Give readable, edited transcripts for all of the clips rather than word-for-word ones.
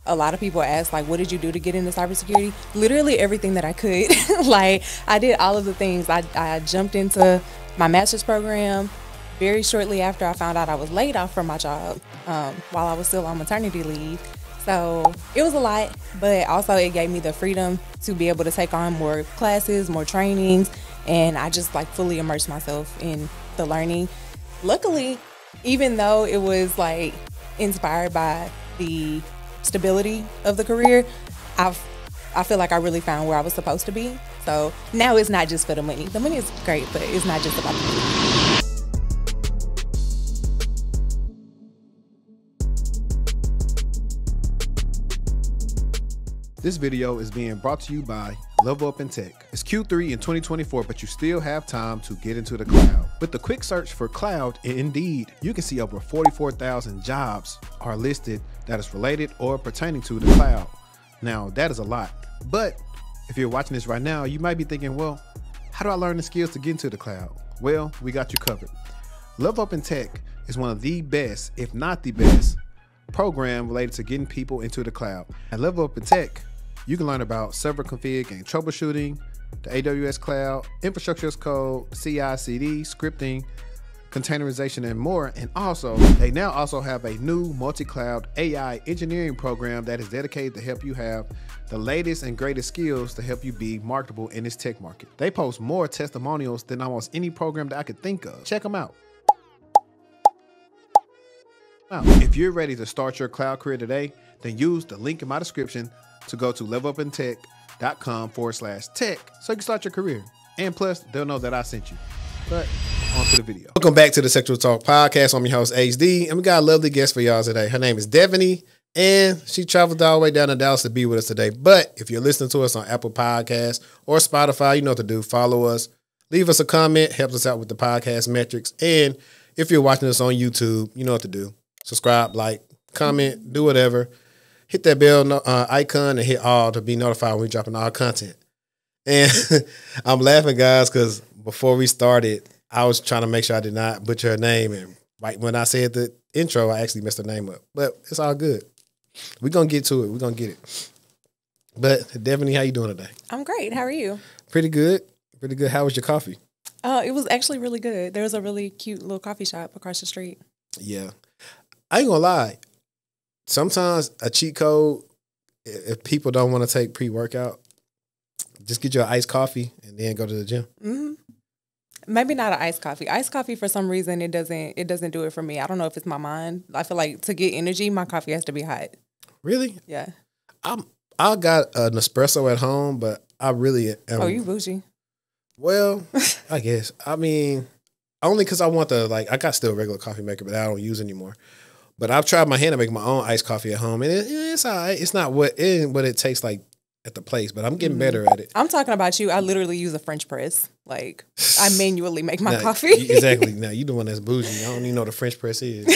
a lot of people ask, like, what did you do to get into cybersecurity? Literally everything that I could. Like, I did all of the things. I jumped into my master's program very shortly after I found out I was laid off from my job while I was still on maternity leave. So it was a lot, but also it gave me the freedom to be able to take on more classes, more trainings, and I just like fully immersed myself in the learning. Luckily, even though it was like inspired by the stability of the career, I feel like I really found where I was supposed to be. So now it's not just for the money. The money is great, but it's not just about the money. This video is being brought to you by Level Up in Tech. It's Q3 in 2024, but you still have time to get into the cloud. With the quick search for cloud in Indeed, you can see over 44,000 jobs are listed that is related or pertaining to the cloud. Now, that is a lot, but if you're watching this right now, you might be thinking, well, how do I learn the skills to get into the cloud? Well, we got you covered. Level Up in Tech is one of the best, if not the best, program related to getting people into the cloud. At Level Up in Tech, you can learn about server config and troubleshooting, the AWS cloud, infrastructure as code, CI/CD, scripting, containerization, and more. And also, they now also have a new multi-cloud AI engineering program that is dedicated to help you have the latest and greatest skills to help you be marketable in this tech market. They post more testimonials than almost any program that I could think of. Check them out. Now, if you're ready to start your cloud career today, then use the link in my description to go to levelupintech.com/tech so you can start your career. And plus, they'll know that I sent you. But on to the video. Welcome back to the TechTual Talk podcast. I'm your host, HD, and we got a lovely guest for y'all today. Her name is Devaney, and she traveled all the way down to Dallas to be with us today. But if you're listening to us on Apple Podcasts or Spotify, you know what to do. Follow us, leave us a comment, helps us out with the podcast metrics. And if you're watching us on YouTube, you know what to do. Subscribe, like, comment, do whatever. Hit that bell icon and hit all to be notified when we dropping our content. And I'm laughing, guys, because before we started, I was trying to make sure I did not butcher her name. And right when I said the intro, I actually messed her name up. But it's all good. We're going to get to it. We're going to get it. But Devaney, how you doing today? I'm great. How are you? Pretty good. Pretty good. How was your coffee? It was actually really good. There was a really cute little coffee shop across the street. Yeah. I ain't going to lie. Sometimes a cheat code, if people don't want to take pre-workout, just get you an iced coffee and then go to the gym. Mm-hmm. Maybe not an iced coffee. Iced coffee, for some reason, it doesn't do it for me. I don't know if it's my mind. I feel like to get energy, my coffee has to be hot. Really? Yeah. I got an espresso at home, but I really am. Oh, you bougie. Well, I guess. I mean, only because I want I got still a regular coffee maker, but I don't use anymore. But I've tried my hand to make my own iced coffee at home, and it's all right. It's not what it tastes like at the place, but I'm getting better at it. I'm talking about you. I literally use a French press. Like, I manually make my coffee. Exactly. Now, you the one that's bougie. I don't even know what a French press is.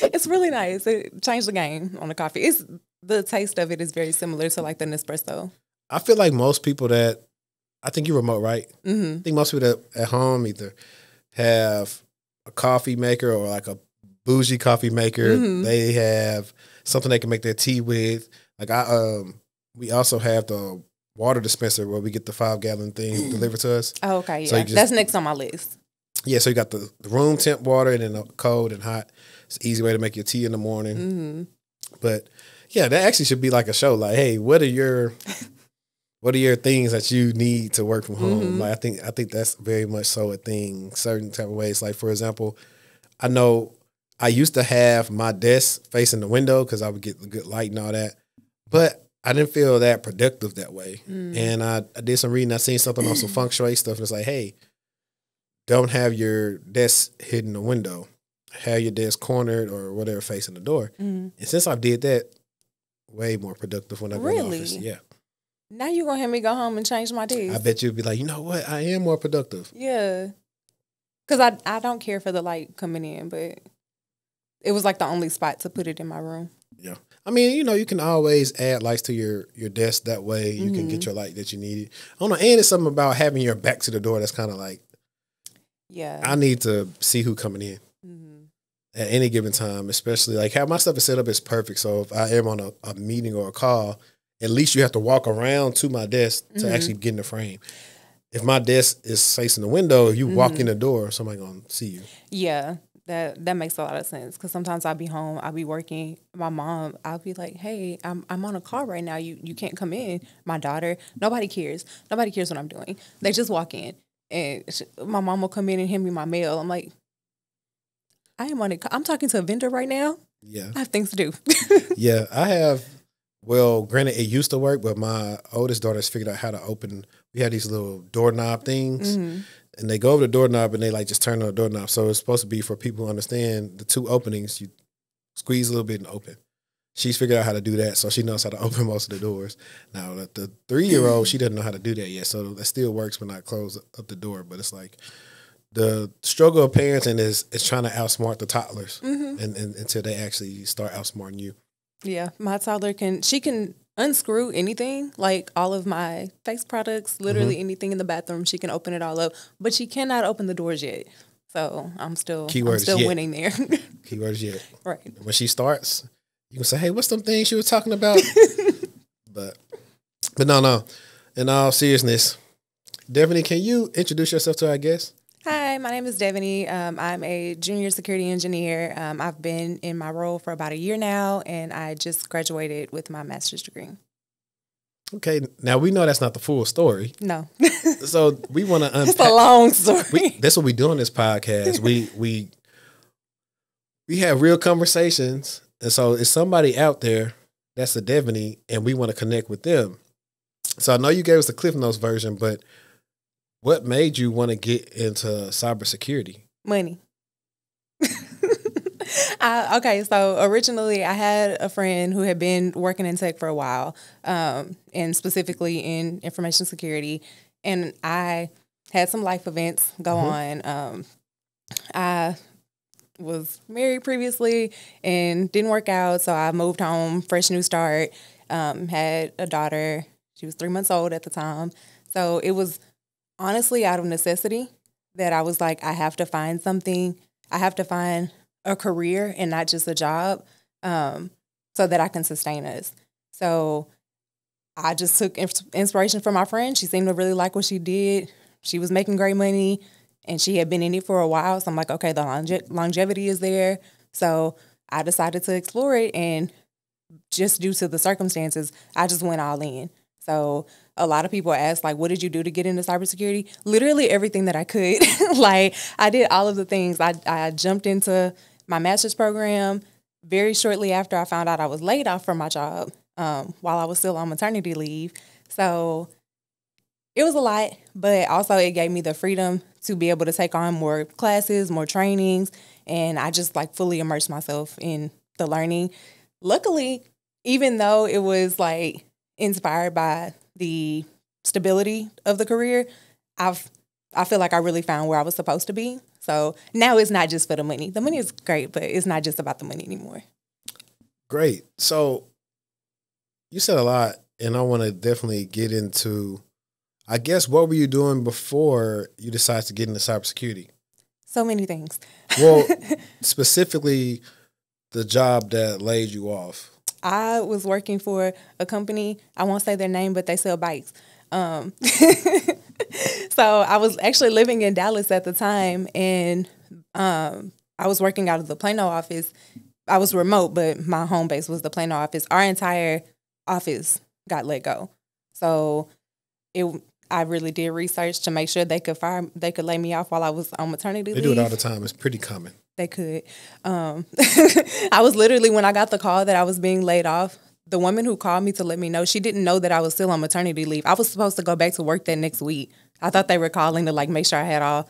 It's really nice. It changed the game on the coffee. The taste of it is very similar to like the Nespresso. I feel like most people I think you're remote, right? Mm-hmm. I think most people that at home either have a coffee maker or like a bougie coffee maker. Mm-hmm. They have something they can make their tea with. Like we also have the water dispenser where we get the 5-gallon thing delivered to us. Oh, okay, yeah. So that's next on my list. Yeah, so you got the room temp water and then the cold and hot. It's an easy way to make your tea in the morning. Mm-hmm. But yeah, that actually should be like a show. Like, hey, what are your things that you need to work from home? Mm-hmm. Like, I think that's very much so a thing. Certain type of ways. Like, for example, I know I used to have my desk facing the window because I would get the good light and all that. But I didn't feel that productive that way. Mm. And I did some reading. I seen something on some feng shui stuff. And it's like, hey, don't have your desk hitting the window. Have your desk cornered or whatever facing the door. Mm. And since I did that, way more productive when I go in the office. Yeah. Now you're going to have me go home and change my desk. I bet you'd be like, you know what? I am more productive. Yeah. Because I don't care for the light coming in, but it was like the only spot to put it in my room. Yeah. I mean, you can always add lights to your desk. That way you can get your light that you need. I don't know. And it's something about having your back to the door that's kind of like, yeah, I need to see who coming in. Mm-hmm. at any given time, especially like how my stuff is set up is perfect. So if I am on a meeting or a call, at least you have to walk around to my desk to actually get in the frame. If my desk is facing the window, if you walk in the door, somebody gonna see you. Yeah, that makes a lot of sense. Because sometimes I'll be home, I'll be working. My mom, I'll be like, "Hey, I'm on a call right now. You can't come in." My daughter, nobody cares. Nobody cares what I'm doing. They just walk in, and my mom will come in and hand me my mail. I'm like, I am on it. I'm talking to a vendor right now. Yeah, I have things to do. yeah, I have. Well, granted, it used to work, but my oldest daughter's figured out how to open. We had these little doorknob things, and they go over the doorknob and they like just turn on the doorknob. So it's supposed to be for people who understand the two openings. You squeeze a little bit and open. She's figured out how to do that, so she knows how to open most of the doors. Now, the 3-year-old, she doesn't know how to do that yet, so that still works when I close up the door. But it's like the struggle of parenting is trying to outsmart the toddlers, and until they actually start outsmarting you. Yeah, my toddler can unscrew anything, like all of my face products, literally anything in the bathroom. She can open it all up, but she cannot open the doors yet. So I'm still winning there. Keywords yet. Right. When she starts, you can say, "Hey, what's them things you were talking about?" but no. In all seriousness, Devaney, can you introduce yourself to our guests? Hi, my name is Devaney. I'm a junior security engineer. I've been in my role for about a year now, and I just graduated with my master's degree. Okay, now we know that's not the full story. No. So we want to unpack. It's a long story. That's what we do on this podcast. We have real conversations, and so it's somebody out there that's a Devaney, and we want to connect with them. So I know you gave us the Cliff Notes version, but what made you want to get into cybersecurity? Money. Okay, so originally I had a friend who had been working in tech for a while, and specifically in information security, and I had some life events go on. I was married previously and didn't work out, so I moved home, fresh new start, had a daughter. She was 3 months old at the time, so it was honestly out of necessity that I was like, I have to find something. I have to find a career and not just a job, so that I can sustain us. So I just took inspiration from my friend. She seemed to really like what she did. She was making great money, and she had been in it for a while. So I'm like, okay, the longevity is there. So I decided to explore it, and just due to the circumstances, I just went all in. So a lot of people ask, like, what did you do to get into cybersecurity? Literally everything that I could. Like, I did all of the things. I jumped into my master's program very shortly after I found out I was laid off from my job, while I was still on maternity leave. So it was a lot, but also it gave me the freedom to be able to take on more classes, more trainings, and I just like fully immersed myself in the learning. Luckily, even though it was like inspired by the stability of the career, I feel like I really found where I was supposed to be. So now it's not just for the money. The money is great, but it's not just about the money anymore. Great. So you said a lot, and I want to definitely get into, I guess, what were you doing before you decided to get into cybersecurity? So many things. Well, specifically the job that laid you off. I was working for a company, I won't say their name, but they sell bikes. So I was actually living in Dallas at the time, and I was working out of the Plano office. I was remote, but my home base was the Plano office. Our entire office got let go. So I really did research to make sure they could lay me off while I was on maternity leave. They do it all the time. It's pretty common. They could. I was literally, when I got the call that I was being laid off, the woman who called me to let me know, she didn't know that I was still on maternity leave. I was supposed to go back to work that next week. I thought they were calling to like make sure I had all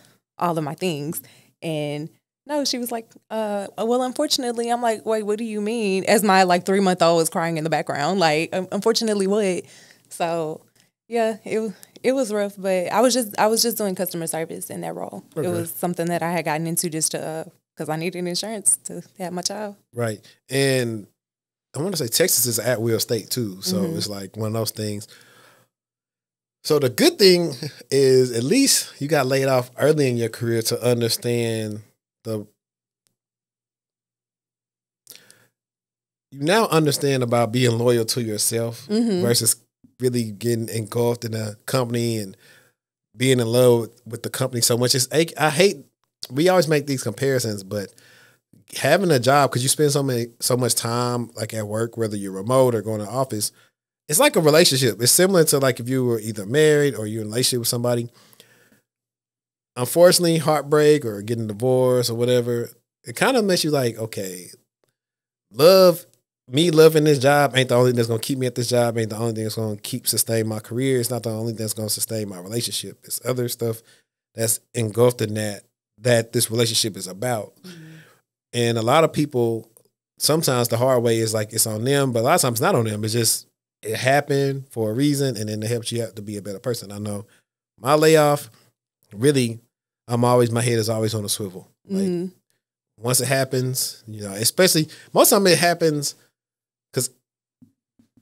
of my things. And no, she was like, well, unfortunately, I'm like, wait, what do you mean? As my like 3-month-old was crying in the background, like, unfortunately what? So yeah, it was rough, but I was just doing customer service in that role. Okay. It was something that I had gotten into just to, because I needed insurance to have my child. Right. And I want to say Texas is an at-will state too. So it's like one of those things. So the good thing is at least you got laid off early in your career to understand now understand about being loyal to yourself versus really getting engulfed in a company and being in love with the company so much. I hate, we always make these comparisons, but having a job, because you spend so much time like at work, whether you're remote or going to the office, it's like a relationship. It's similar to like if you were either married or you're in a relationship with somebody. Unfortunately, heartbreak or getting divorced or whatever, it kind of makes you like, okay, me loving this job ain't the only thing that's going to keep me at this job, ain't the only thing that's going to sustain my career. It's not the only thing that's going to sustain my relationship. It's other stuff that's engulfed in that this relationship is about. And a lot of people, sometimes the hard way is like it's on them, but a lot of times it's not on them. It's just, it happened for a reason, and then it helps you out to be a better person. I know my layoff, really, my head is always on a swivel. Like, once it happens, especially, most of the time it happens because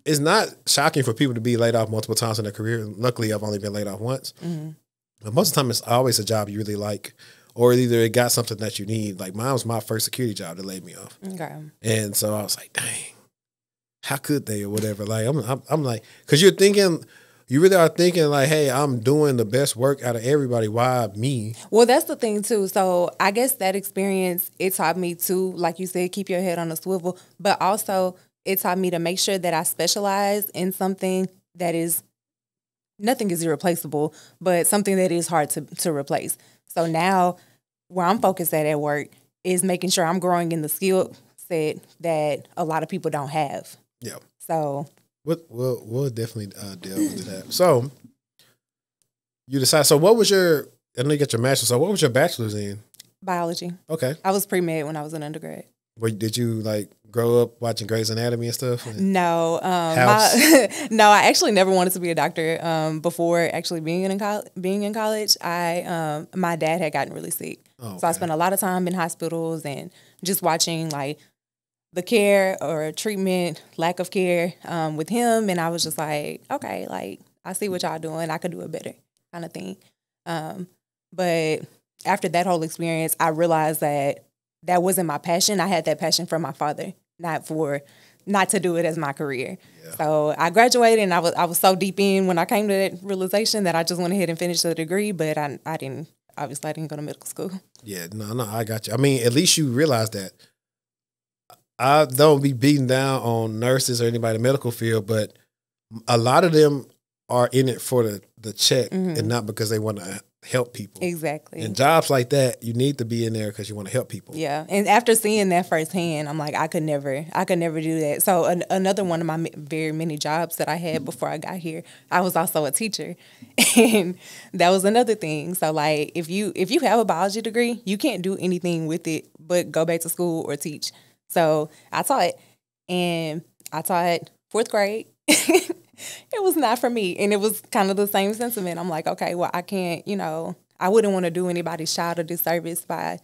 it's not shocking for people to be laid off multiple times in their career. Luckily, I've only been laid off once. But most of the time, it's always a job you really like, or either it got something that you need. Like mine was my first security job that laid me off. Okay. And so I was like, dang, how could they or whatever? Like, I'm like, because you really are thinking like, hey, I'm doing the best work out of everybody. Why me? Well, that's the thing too. So I guess that experience, it taught me to, like you said, keep your head on a swivel, but also it taught me to make sure that I specialize in something that is, nothing is irreplaceable, but something that is hard to replace. So now where I'm focused at work is making sure I'm growing in the skill set that a lot of people don't have. Yeah. So we'll definitely delve into that. So you decide. So what was I know you got your master's. So what was your bachelor's in? Biology. Okay. I was pre-med when I was an undergrad. Did you like grow up watching Grey's Anatomy and stuff? No. No, I actually never wanted to be a doctor before actually being in college. My dad had gotten really sick. Oh, okay. So I spent a lot of time in hospitals and just watching like the care or treatment, lack of care with him. And I was just like, okay, like I see what y'all doing. I could do it better kind of thing. But after that whole experience, I realized that wasn't my passion. I had that passion for my father, not to do it as my career. Yeah. So I graduated and I was so deep in when I came to that realization that I just went ahead and finished the degree, but I didn't go to medical school. Yeah, no, I got you. I mean, at least you realize that. I don't be beating down on nurses or anybody in the medical field, but a lot of them are in it for the check and not because they want to help people. Exactly. And jobs like that, you need to be in there because you want to help people. Yeah. And after seeing that firsthand, I'm like, I could never do that. So another one of my very many jobs that I had before I got here, I was also a teacher. And that was another thing. So like, if you have a biology degree, you can't do anything with it but go back to school or teach. So I taught, and I taught fourth grade. It was not for me. And it was kind of the same sentiment. I'm like, okay, well, I can't, I wouldn't want to do anybody's child a disservice by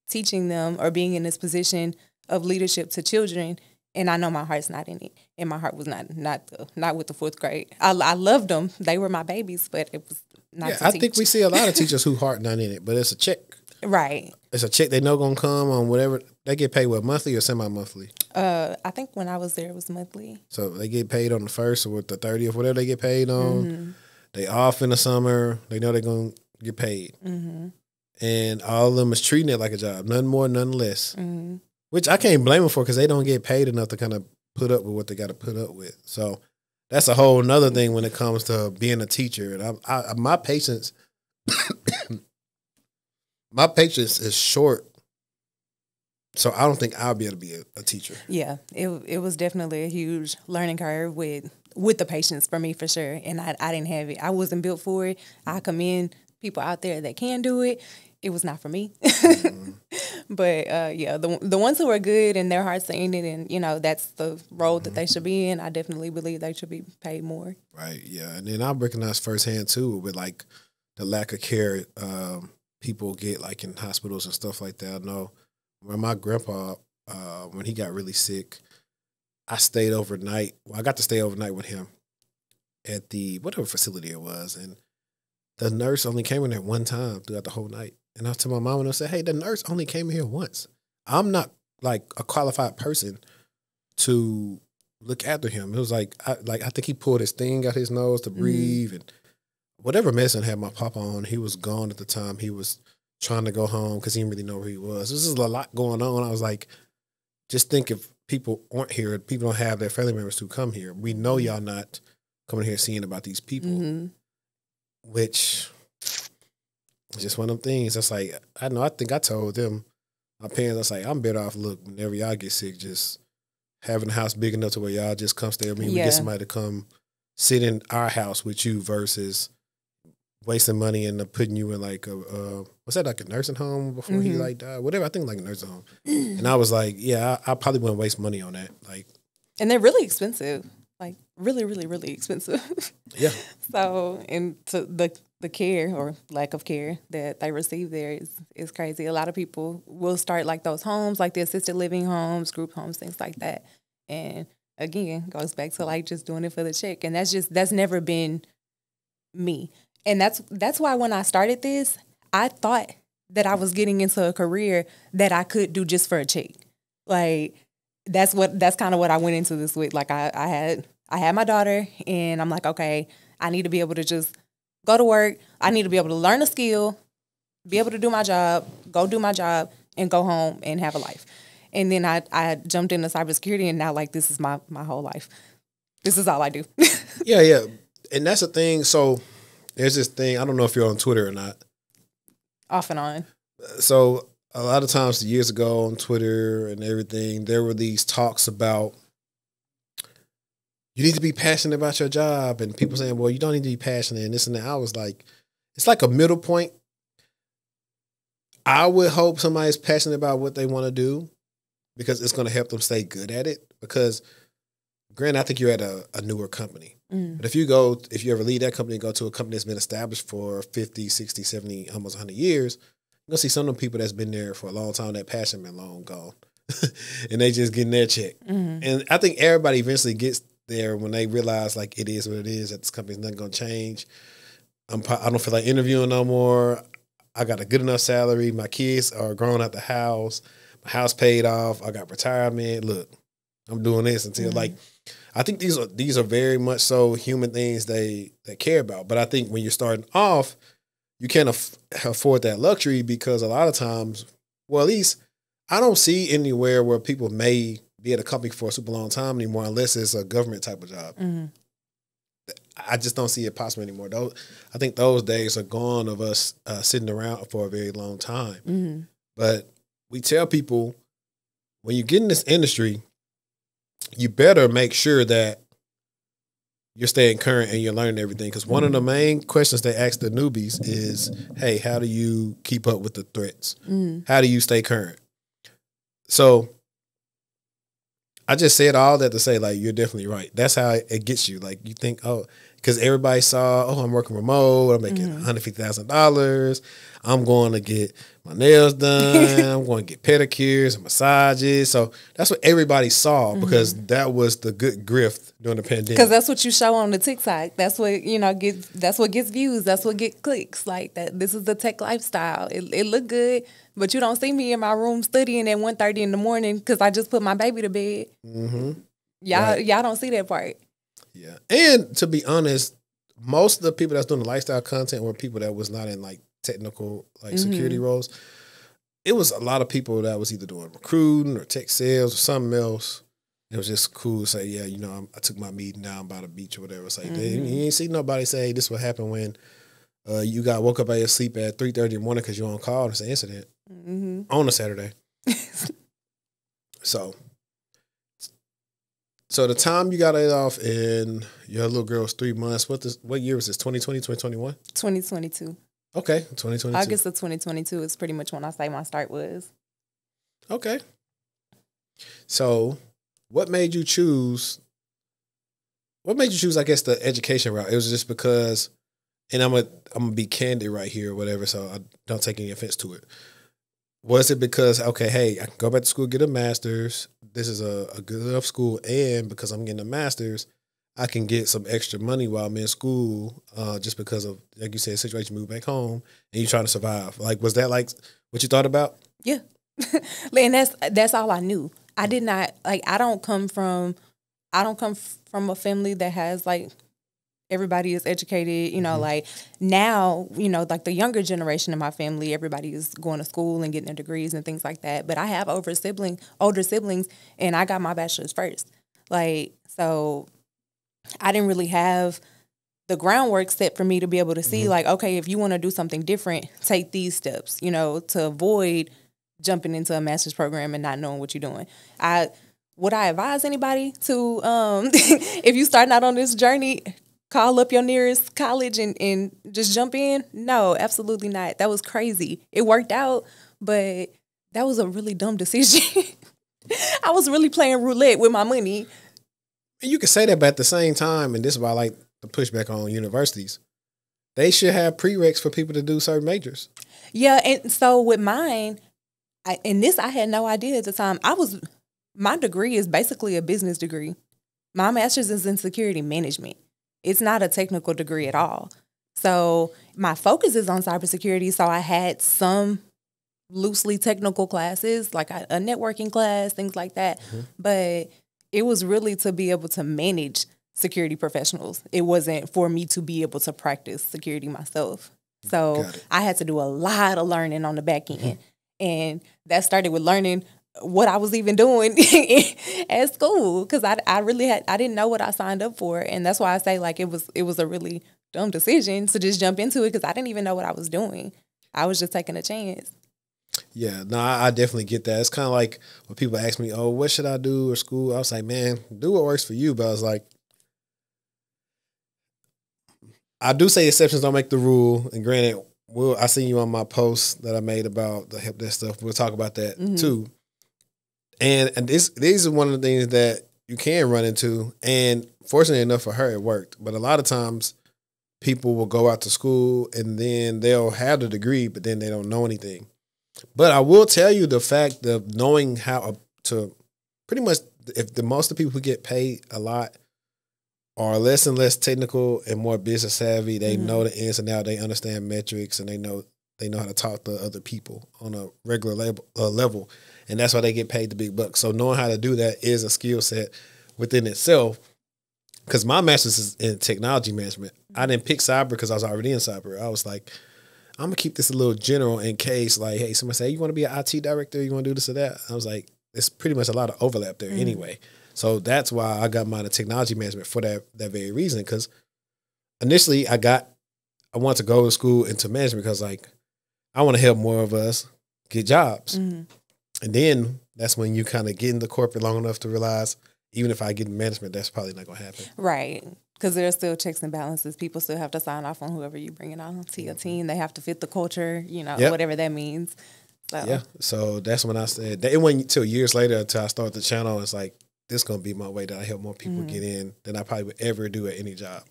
teaching them or being in this position of leadership to children. And I know my heart's not in it. And my heart was not with the fourth grade. I loved them. They were my babies, but it was not to I teach. think we see a lot of teachers who heart not in it, but it's a check. Right. It's a check they know going to come on whatever. They get paid, monthly or semi-monthly? I think when I was there, it was monthly. So they get paid on the 1st or the 30th, whatever they get paid on. They off in the summer. They know they're going to get paid. And all of them is treating it like a job. Nothing more, nothing less. Which I can't blame them for because they don't get paid enough to kind of put up with what they got to put up with. So that's a whole nother thing when it comes to being a teacher. And my patience... My patience is short, so I don't think I'll be able to be a teacher. Yeah, it was definitely a huge learning curve with the patience for me, for sure. And I didn't have it. I wasn't built for it. I commend people out there that can do it. It was not for me. But yeah, the ones who are good and their hearts are in it, and that's the role that they should be in. I definitely believe they should be paid more. Right. Yeah, and then I recognize firsthand too with like the lack of care. People get like in hospitals and stuff like that. I know when my grandpa, when he got really sick, I stayed overnight. Well, I got to stay overnight with him at the whatever facility it was. And the nurse only came in there one time throughout the whole night. And I was to my mom and I said, hey, the nurse only came here once. I'm not like a qualified person to look after him. It was like I think he pulled his thing out his nose to breathe, and whatever medicine had my papa on, he was gone at the time. He was trying to go home because he didn't really know where he was. This is a lot going on. I was like, just think if people aren't here, people don't have their family members who come here. We know y'all not coming here seeing about these people, which is just one of them things. That's like, I think I told them, my parents, I was like, I'm better off, look, whenever y'all get sick, just having a house big enough to where y'all just come stay with me. We get somebody to come sit in our house with you versus wasting money and putting you in like what's that, like a nursing home before he like died? Whatever, I think like a nursing home. And I was like, yeah, I probably wouldn't waste money on that. Like, and they're really expensive. Like really, really, really expensive. Yeah. So, and to the care or lack of care that they receive there is crazy. A lot of people will start like those homes, like the assisted living homes, group homes, things like that. And again, goes back to like just doing it for the check. And that's never been me. And that's why when I started this, I thought that I was getting into a career that I could do just for a check. Like that's kind of what I went into this with. Like I had my daughter, and I'm like, okay, I need to be able to just go to work. I need to be able to learn a skill, be able to do my job, go do my job, and go home and have a life. And then I jumped into cybersecurity, and now like this is my whole life. This is all I do. Yeah. And that's the thing. So there's this thing, I don't know if you're on Twitter or not. Off and on. So a lot of times years ago on Twitter and everything, there were these talks about you need to be passionate about your job, and people saying, well, you don't need to be passionate and this and that. I was like, it's like a middle point. I would hope somebody's passionate about what they want to do because it's going to help them stay good at it. Because granted, I think you're at a newer company. But if you ever leave that company and go to a company that's been established for 50, 60, 70, almost 100 years, you're going to see some of the people that's been there for a long time, that passion been long gone. And they just getting their check. And I think everybody eventually gets there when they realize like it is what it is, that this company's nothing going to change. I don't feel like interviewing no more. I got a good enough salary. My kids are grown out the house. My house paid off. I got retirement. Look, I'm doing this until like, I think these are very much so human things they care about. But I think when you're starting off, you can't afford that luxury because a lot of times, well, at least I don't see anywhere where people may be at a company for a super long time anymore unless it's a government type of job. I just don't see it possible anymore. I think those days are gone of us sitting around for a very long time. But we tell people, when you get in this industry, you better make sure that you're staying current and you're learning everything. Because one of the main questions they ask the newbies is, hey, how do you keep up with the threats? How do you stay current? So I just said all that to say, like, you're definitely right. That's how it gets you. Like, you think, oh, because everybody saw, oh, I'm working remote. I'm making $150,000. I'm going to get my nails done. I'm going to get pedicures and massages. So that's what everybody saw because that was the good grift during the pandemic. Because that's what you show on the TikTok. That's what, that's what gets views. That's what gets clicks. Like that. This is the tech lifestyle. It look good, but you don't see me in my room studying at 1:30 in the morning because I just put my baby to bed. Y'all don't see that part. Yeah. And to be honest, most of the people that's doing the lifestyle content were people that was not in like technical like security roles. It was a lot of people that was either doing recruiting or tech sales or something else. It was just cool to say, yeah, I took my meeting down by the beach or whatever. It's like, you ain't see nobody say, hey, this is what happened when you got woke up out of your sleep at 3:30 in the morning because you're on call and it's an incident on a Saturday. So the time you got it off and your little girl was 3 months, what year was this, 2020, 2021? 2022. Okay, 2022. August of 2022 is pretty much when I say my start was. Okay. So what made you choose, I guess, the education route? It was just because, and I'm gonna be candid right here or whatever, so I don't take any offense to it. Was it because, okay, hey, I can go back to school, get a master's. This is a good enough school, and because I'm getting a master's, I can get some extra money while I'm in school, just because of, like you said, situation, move back home, and you're trying to survive. Like, was that like what you thought about? Yeah, and that's all I knew. I did not, like, I don't come from a family that has, like, everybody is educated, you know, like now, you know, like the younger generation of my family, everybody is going to school and getting their degrees and things like that. But I have older siblings, and I got my bachelor's first. Like, so I didn't really have the groundwork set for me to be able to see, like, okay, if you want to do something different, take these steps, you know, to avoid jumping into a master's program and not knowing what you're doing. Would I advise anybody to, if you starting out on this journey, call up your nearest college and just jump in? No, absolutely not. That was crazy. It worked out, but that was a really dumb decision. I was really playing roulette with my money. You could say that, but at the same time, and this is why I like the pushback on universities, they should have prereqs for people to do certain majors. Yeah, and so with mine, I had no idea at the time. My degree is basically a business degree. My master's is in security management. It's not a technical degree at all. So my focus is on cybersecurity. So I had some loosely technical classes, like a networking class, things like that. But it was really to be able to manage security professionals. It wasn't for me to be able to practice security myself. So I had to do a lot of learning on the back end. And that started with learning what I was even doing at school, because I didn't know what I signed up for. And that's why I say, like, it was a really dumb decision to just jump into it, because I didn't even know what I was doing. I was just taking a chance. Yeah, no, I definitely get that. It's kind of like when people ask me, oh, what should I do or school? I was like, man, do what works for you. But I was like, I do say exceptions don't make the rule. And granted, I seen you on my post that I made about the help desk stuff. We'll talk about that too. And these are one of the things that you can run into. And fortunately enough for her, it worked. But a lot of times people will go out to school and then they'll have the degree, but then they don't know anything. But I will tell you the fact of knowing how to pretty much, if the most of the people who get paid a lot are less and less technical and more business savvy, they know the ins and outs, they understand metrics, and they know how to talk to other people on a regular level. And that's why they get paid the big bucks. So knowing how to do that is a skill set within itself. Because my master's is in technology management. I didn't pick cyber because I was already in cyber. I was like, I'm going to keep this a little general in case, like, hey, somebody say, hey, you want to be an IT director? You want to do this or that? I was like, it's pretty much a lot of overlap there anyway. So that's why I got mine in technology management for that very reason. Because initially I wanted to go to school into management because, like, I want to help more of us get jobs. And then that's when you kind of get into corporate long enough to realize, even if I get in management, that's probably not going to happen. Right. Because there's still checks and balances. People still have to sign off on whoever you bring it on to your team. They have to fit the culture, you know, whatever that means. So. Yeah. So that's when I said that. It wasn't until years later until I started the channel. It's like, this is going to be my way that I help more people get in than I probably would ever do at any job.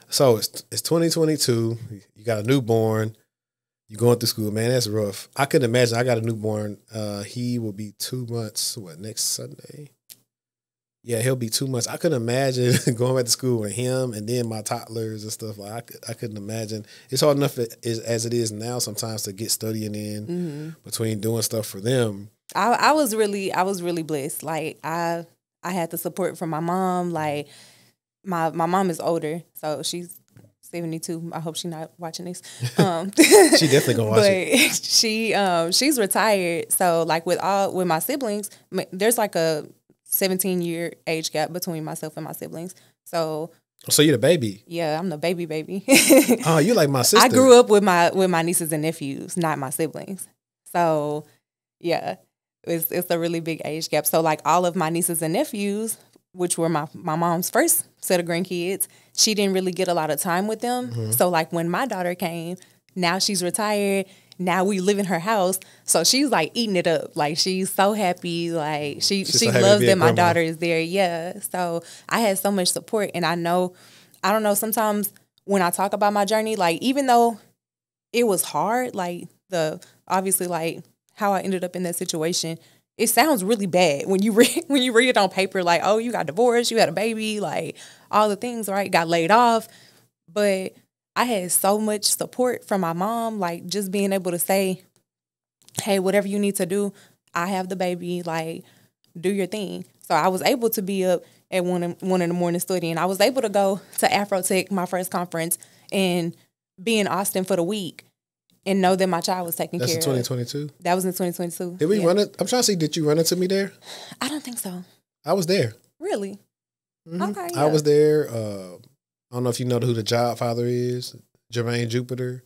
So it's 2022. You got a newborn. You're going through school, man. That's rough. I couldn't imagine. I got a newborn. He will be 2 months. Next Sunday? Yeah, he'll be 2 months. I couldn't imagine going back to school with him and then my toddlers and stuff. Like I couldn't imagine. It's hard enough as it is now sometimes to get studying in between doing stuff for them. I was really blessed. Like I had the support from my mom. Like my mom is older, so she's 72. I hope she's not watching this. She definitely gonna watch it. She's retired. So like with my siblings, there's like a 17-year age gap between myself and my siblings. So you're the baby? Yeah, I'm the baby. Oh, you like my sister. I grew up with my nieces and nephews, not my siblings. So yeah, it's a really big age gap. So like all of my nieces and nephews, which were my mom's first set of grandkids, she didn't really get a lot of time with them. So like when my daughter came, now she's retired. Now we live in her house. So she's like eating it up. Like she's so happy. Like she loves that my daughter is there. Yeah. So I had so much support. And I don't know, sometimes when I talk about my journey, like even though it was hard, like obviously like how I ended up in that situation, it sounds really bad when you read it on paper, like, oh, you got divorced, you had a baby, like all the things, right? Got laid off. But I had so much support from my mom, like just being able to say, hey, whatever you need to do, I have the baby, like, do your thing. So I was able to be up at 1 in the morning studying. I was able to go to Afrotech, my first conference, and be in Austin for the week and know that my child was taken care of. That's in 2022? That was in 2022. Did we run it? I'm trying to see, did you run into me there? I don't think so. I was there. Really? Mm-hmm. Okay. Yeah. I was there. I don't know if you know who the job father is, Jermaine Jupiter.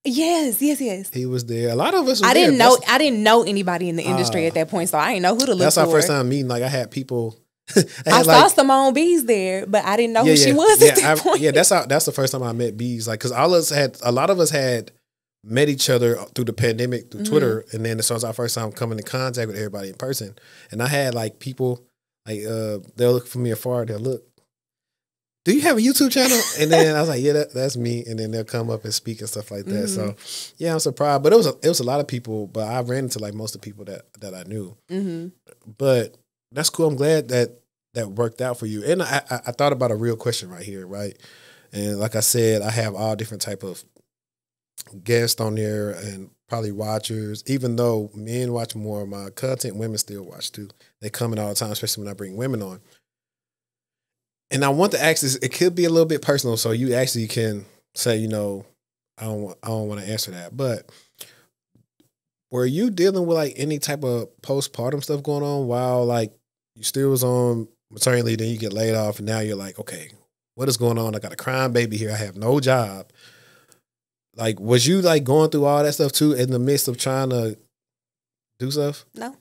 Yes. He was there. A lot of us. I didn't know anybody in the industry at that point, so I didn't know who to look for. That's our first time meeting. Like, I had people. I saw Simone Bees there, but I didn't know who she was at that point. Yeah, that's the first time I met Bees. Like, because a lot of us had met each other through the pandemic, through Twitter, and then this was our first time coming in contact with everybody in person. And I had like people like they'll look for me afar. They'll look. Do you have a YouTube channel? And then I was like, yeah, that's me. And then they'll come up and speak and stuff like that. So yeah, I'm surprised. But it was a lot of people. But I ran into like most of the people that I knew. Mm-hmm. But that's cool. I'm glad that worked out for you. And I thought about a real question right here, right? And like I said, I have all different type of guests on there and probably watchers. Even though men watch more of my content, women still watch too. They come in all the time, especially when I bring women on. And I want to ask this, it could be a little bit personal, so you actually can say, I don't want to answer that. But were you dealing with like any type of postpartum stuff going on while like you still was on maternity leave, then you get laid off, and now you're like, okay, what is going on? I got a crying baby here. I have no job. Like, was you like going through all that stuff too in the midst of trying to do stuff? No.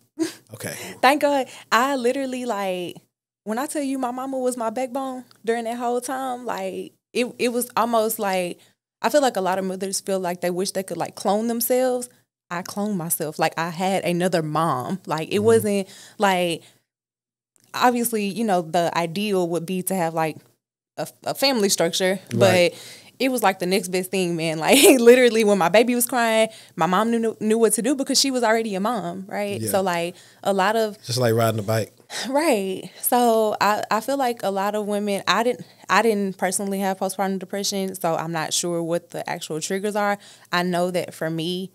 Okay. Thank God. I literally like, when I tell you my mama was my backbone during that whole time, like it was almost like, I feel like a lot of mothers feel like they wish they could like clone themselves. I cloned myself. Like I had another mom. Like it wasn't like, obviously, the ideal would be to have like a family structure, but it was like the next best thing, man. Like literally when my baby was crying, my mom knew what to do because she was already a mom, right? Yeah. So like a lot of... Just like riding a bike. Right. So I feel like a lot of women, I didn't personally have postpartum depression, so I'm not sure what the actual triggers are. I know that for me,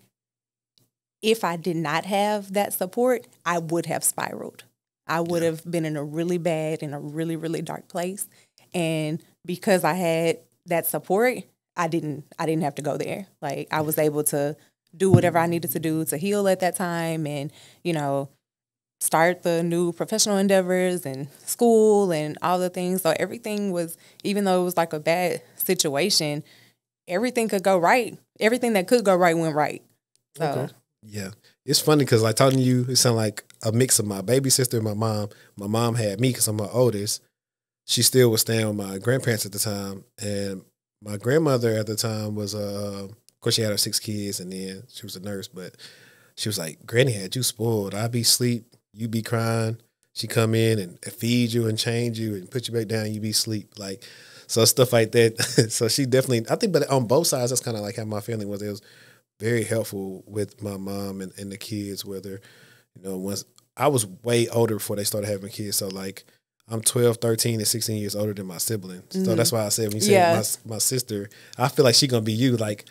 if I did not have that support, I would have spiraled. I would have been in a really really dark place. And because I had that support, I didn't have to go there. Like I was able to do whatever I needed to do to heal at that time and, start the new professional endeavors and school and all the things. So everything was, even though it was like a bad situation, everything could go right. Everything that could go right went right. So. Okay. Yeah. It's funny because like talking to you, it sounded like a mix of my baby sister and my mom. My mom had me because I'm my oldest. She still was staying with my grandparents at the time. And my grandmother at the time was, of course, she had her 6 kids and then she was a nurse. But she was like, Granny had you spoiled. I'd be asleep. You be crying. She come in and feed you and change you and put you back down. You be asleep. Like, so stuff like that. So she definitely, I think, but on both sides, that's kind of like how my family was. It was very helpful with my mom and the kids, whether, once I was way older before they started having kids. So like I'm 12, 13, and 16 years older than my siblings. Mm-hmm. So that's why I said, when you say my sister, I feel like she going to be you. Like,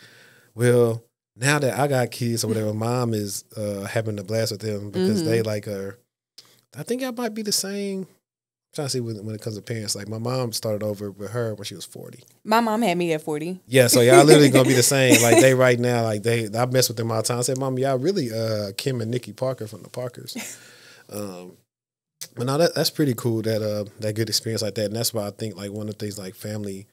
well, now that I got kids or whatever, mom is having a blast with them because they like are, I think I might be the same. I'm trying to see when it comes to parents. Like my mom started over with her when she was 40. My mom had me at 40. Yeah, so y'all literally gonna be the same. Like they right now, like I mess with them all the time. I said, Mom, y'all really Kim and Nikki Parker from the Parkers. But no, that's pretty cool that good experience like that. And that's why I think like one of the things like family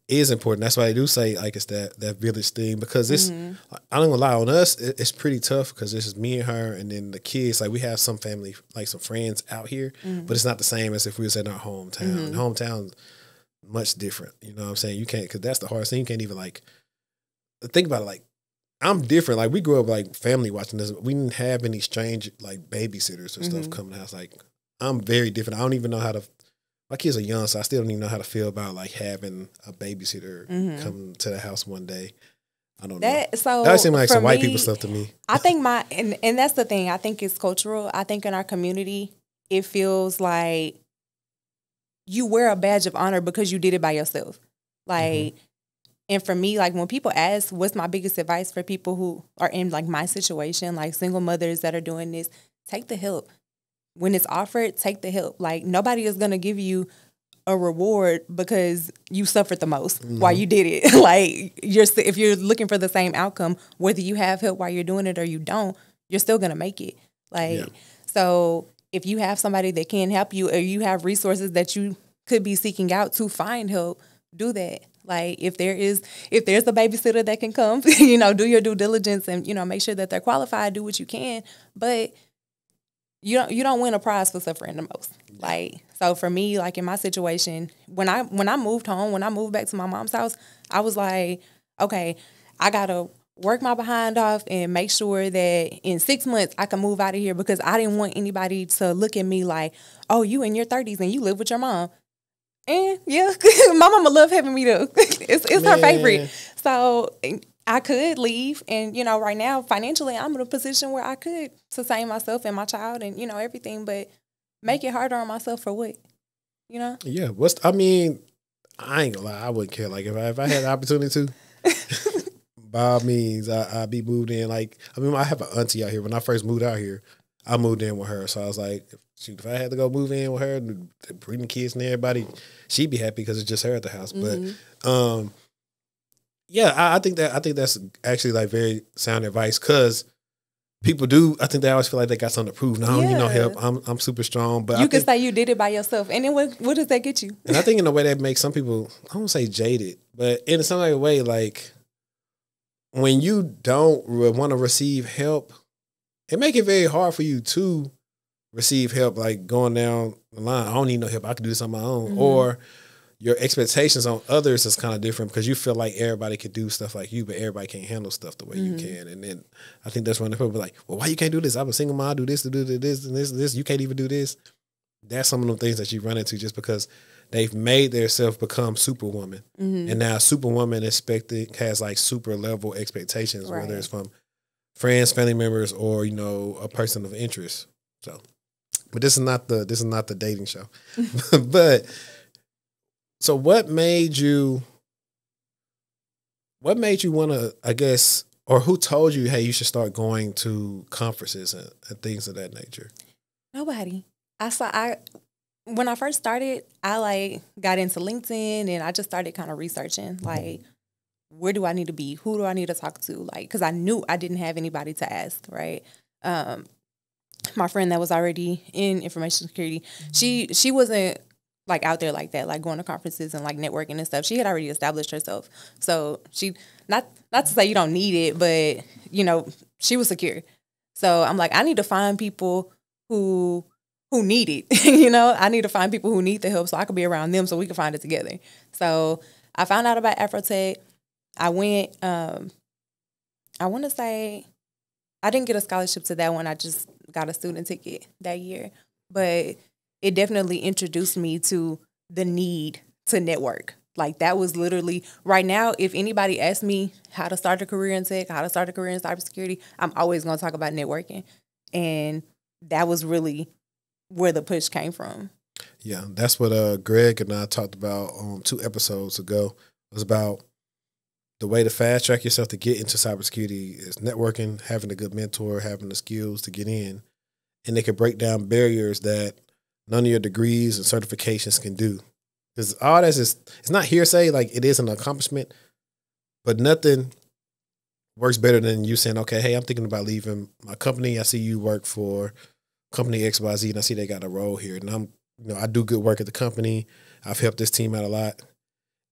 is important. That's why I do say like it's that village thing because it's I don't gonna lie, on us it's pretty tough because it's just me and her and then the kids. Like we have some family, like some friends out here, but it's not the same as if we was in our hometown. Hometown much different. You know what I'm saying? You can't, because that's the hardest thing. You can't even like think about it. Like I'm different. Like we grew up like family watching this. We didn't have any strange like babysitters or stuff coming to the house. Like I'm very different. I don't even know how to. My kids are young, so I still don't even know how to feel about like having a babysitter come to the house one day. I don't know. So that seems like some white people stuff to me. I think and that's the thing. I think it's cultural. I think in our community, it feels like you wear a badge of honor because you did it by yourself. Like, and for me, like when people ask, what's my biggest advice for people who are in like my situation, like single mothers that are doing this, take the help. When it's offered, take the help. Like, nobody is going to give you a reward because you suffered the most while you did it. Like, if you're looking for the same outcome, whether you have help while you're doing it or you don't, you're still going to make it. Like, so if you have somebody that can help you, or you have resources that you could be seeking out to find help, do that. Like, if there's a babysitter that can come, do your due diligence and, make sure that they're qualified, do what you can. But you don't win a prize for suffering the most. Like, so for me, like in my situation, when I moved home, when I moved back to my mom's house, I was like, okay, I gotta work my behind off and make sure that in 6 months I can move out of here, because I didn't want anybody to look at me like, oh, you in your 30s and you live with your mom. And yeah, my mama love having me there. It's her favorite. So I could leave, and right now financially I'm in a position where I could sustain myself and my child and everything, but make it harder on myself for what? Yeah. I mean, I ain't gonna lie, I wouldn't care. Like, if I had the opportunity to, by all means, I'd be moved in. Like, I mean, I have an auntie out here. When I first moved out here, I moved in with her. So I was like, shoot, if I had to go move in with her, bring the kids and everybody, she'd be happy because it's just her at the house. But I think that's actually like very sound advice, because people do. I think they always feel like they got something to prove. No, I don't need no help. I'm super strong. But you can say you did it by yourself, and then what does that get you? And I think in a way that makes some people, I don't say jaded, but in some way, like when you don't want to receive help, it make it very hard for you to receive help. Like going down the line, I don't need no help. I can do this on my own, or your expectations on others is kind of different because you feel like everybody can do stuff like you, but everybody can't handle stuff the way you can. And then I think that's when the people be like, well, why you can't do this? I'm a single mom, I do this, and this. You can't even do this. That's some of the things that you run into just because they've made themselves become superwoman. And now superwoman has like super level expectations, whether it's from friends, family members, or, a person of interest. So, but this is not the dating show. But so what made you want to, I guess, or who told you, hey, you should start going to conferences and things of that nature? Nobody. When I first started, I got into LinkedIn and I just started kind of researching, like, where do I need to be? Who do I need to talk to? Like, because I knew I didn't have anybody to ask, right? My friend that was already in information security, she wasn't like out there like that, like going to conferences and like networking and stuff. She had already established herself. So she, not to say you don't need it, but she was secure. So I'm like, I need to find people who need it. I need to find people who need the help so I can be around them so we can find it together. So I found out about Afrotech. I went, I want to say, I didn't get a scholarship to that one. I just got a student ticket that year. But it definitely introduced me to the need to network. Like, that was literally, right now, if anybody asks me how to start a career in tech, how to start a career in cybersecurity, I'm always going to talk about networking. And that was really where the push came from. Yeah, that's what Greg and I talked about 2 episodes ago. It was about the way to fast track yourself to get into cybersecurity is networking, having a good mentor, having the skills to get in. And they can break down barriers that none of your degrees and certifications can do. Because all that's it's not hearsay, like it is an accomplishment, but nothing works better than you saying, okay, hey, I'm thinking about leaving my company. I see you work for company XYZ and I see they got a role here. And I do good work at the company. I've helped this team out a lot.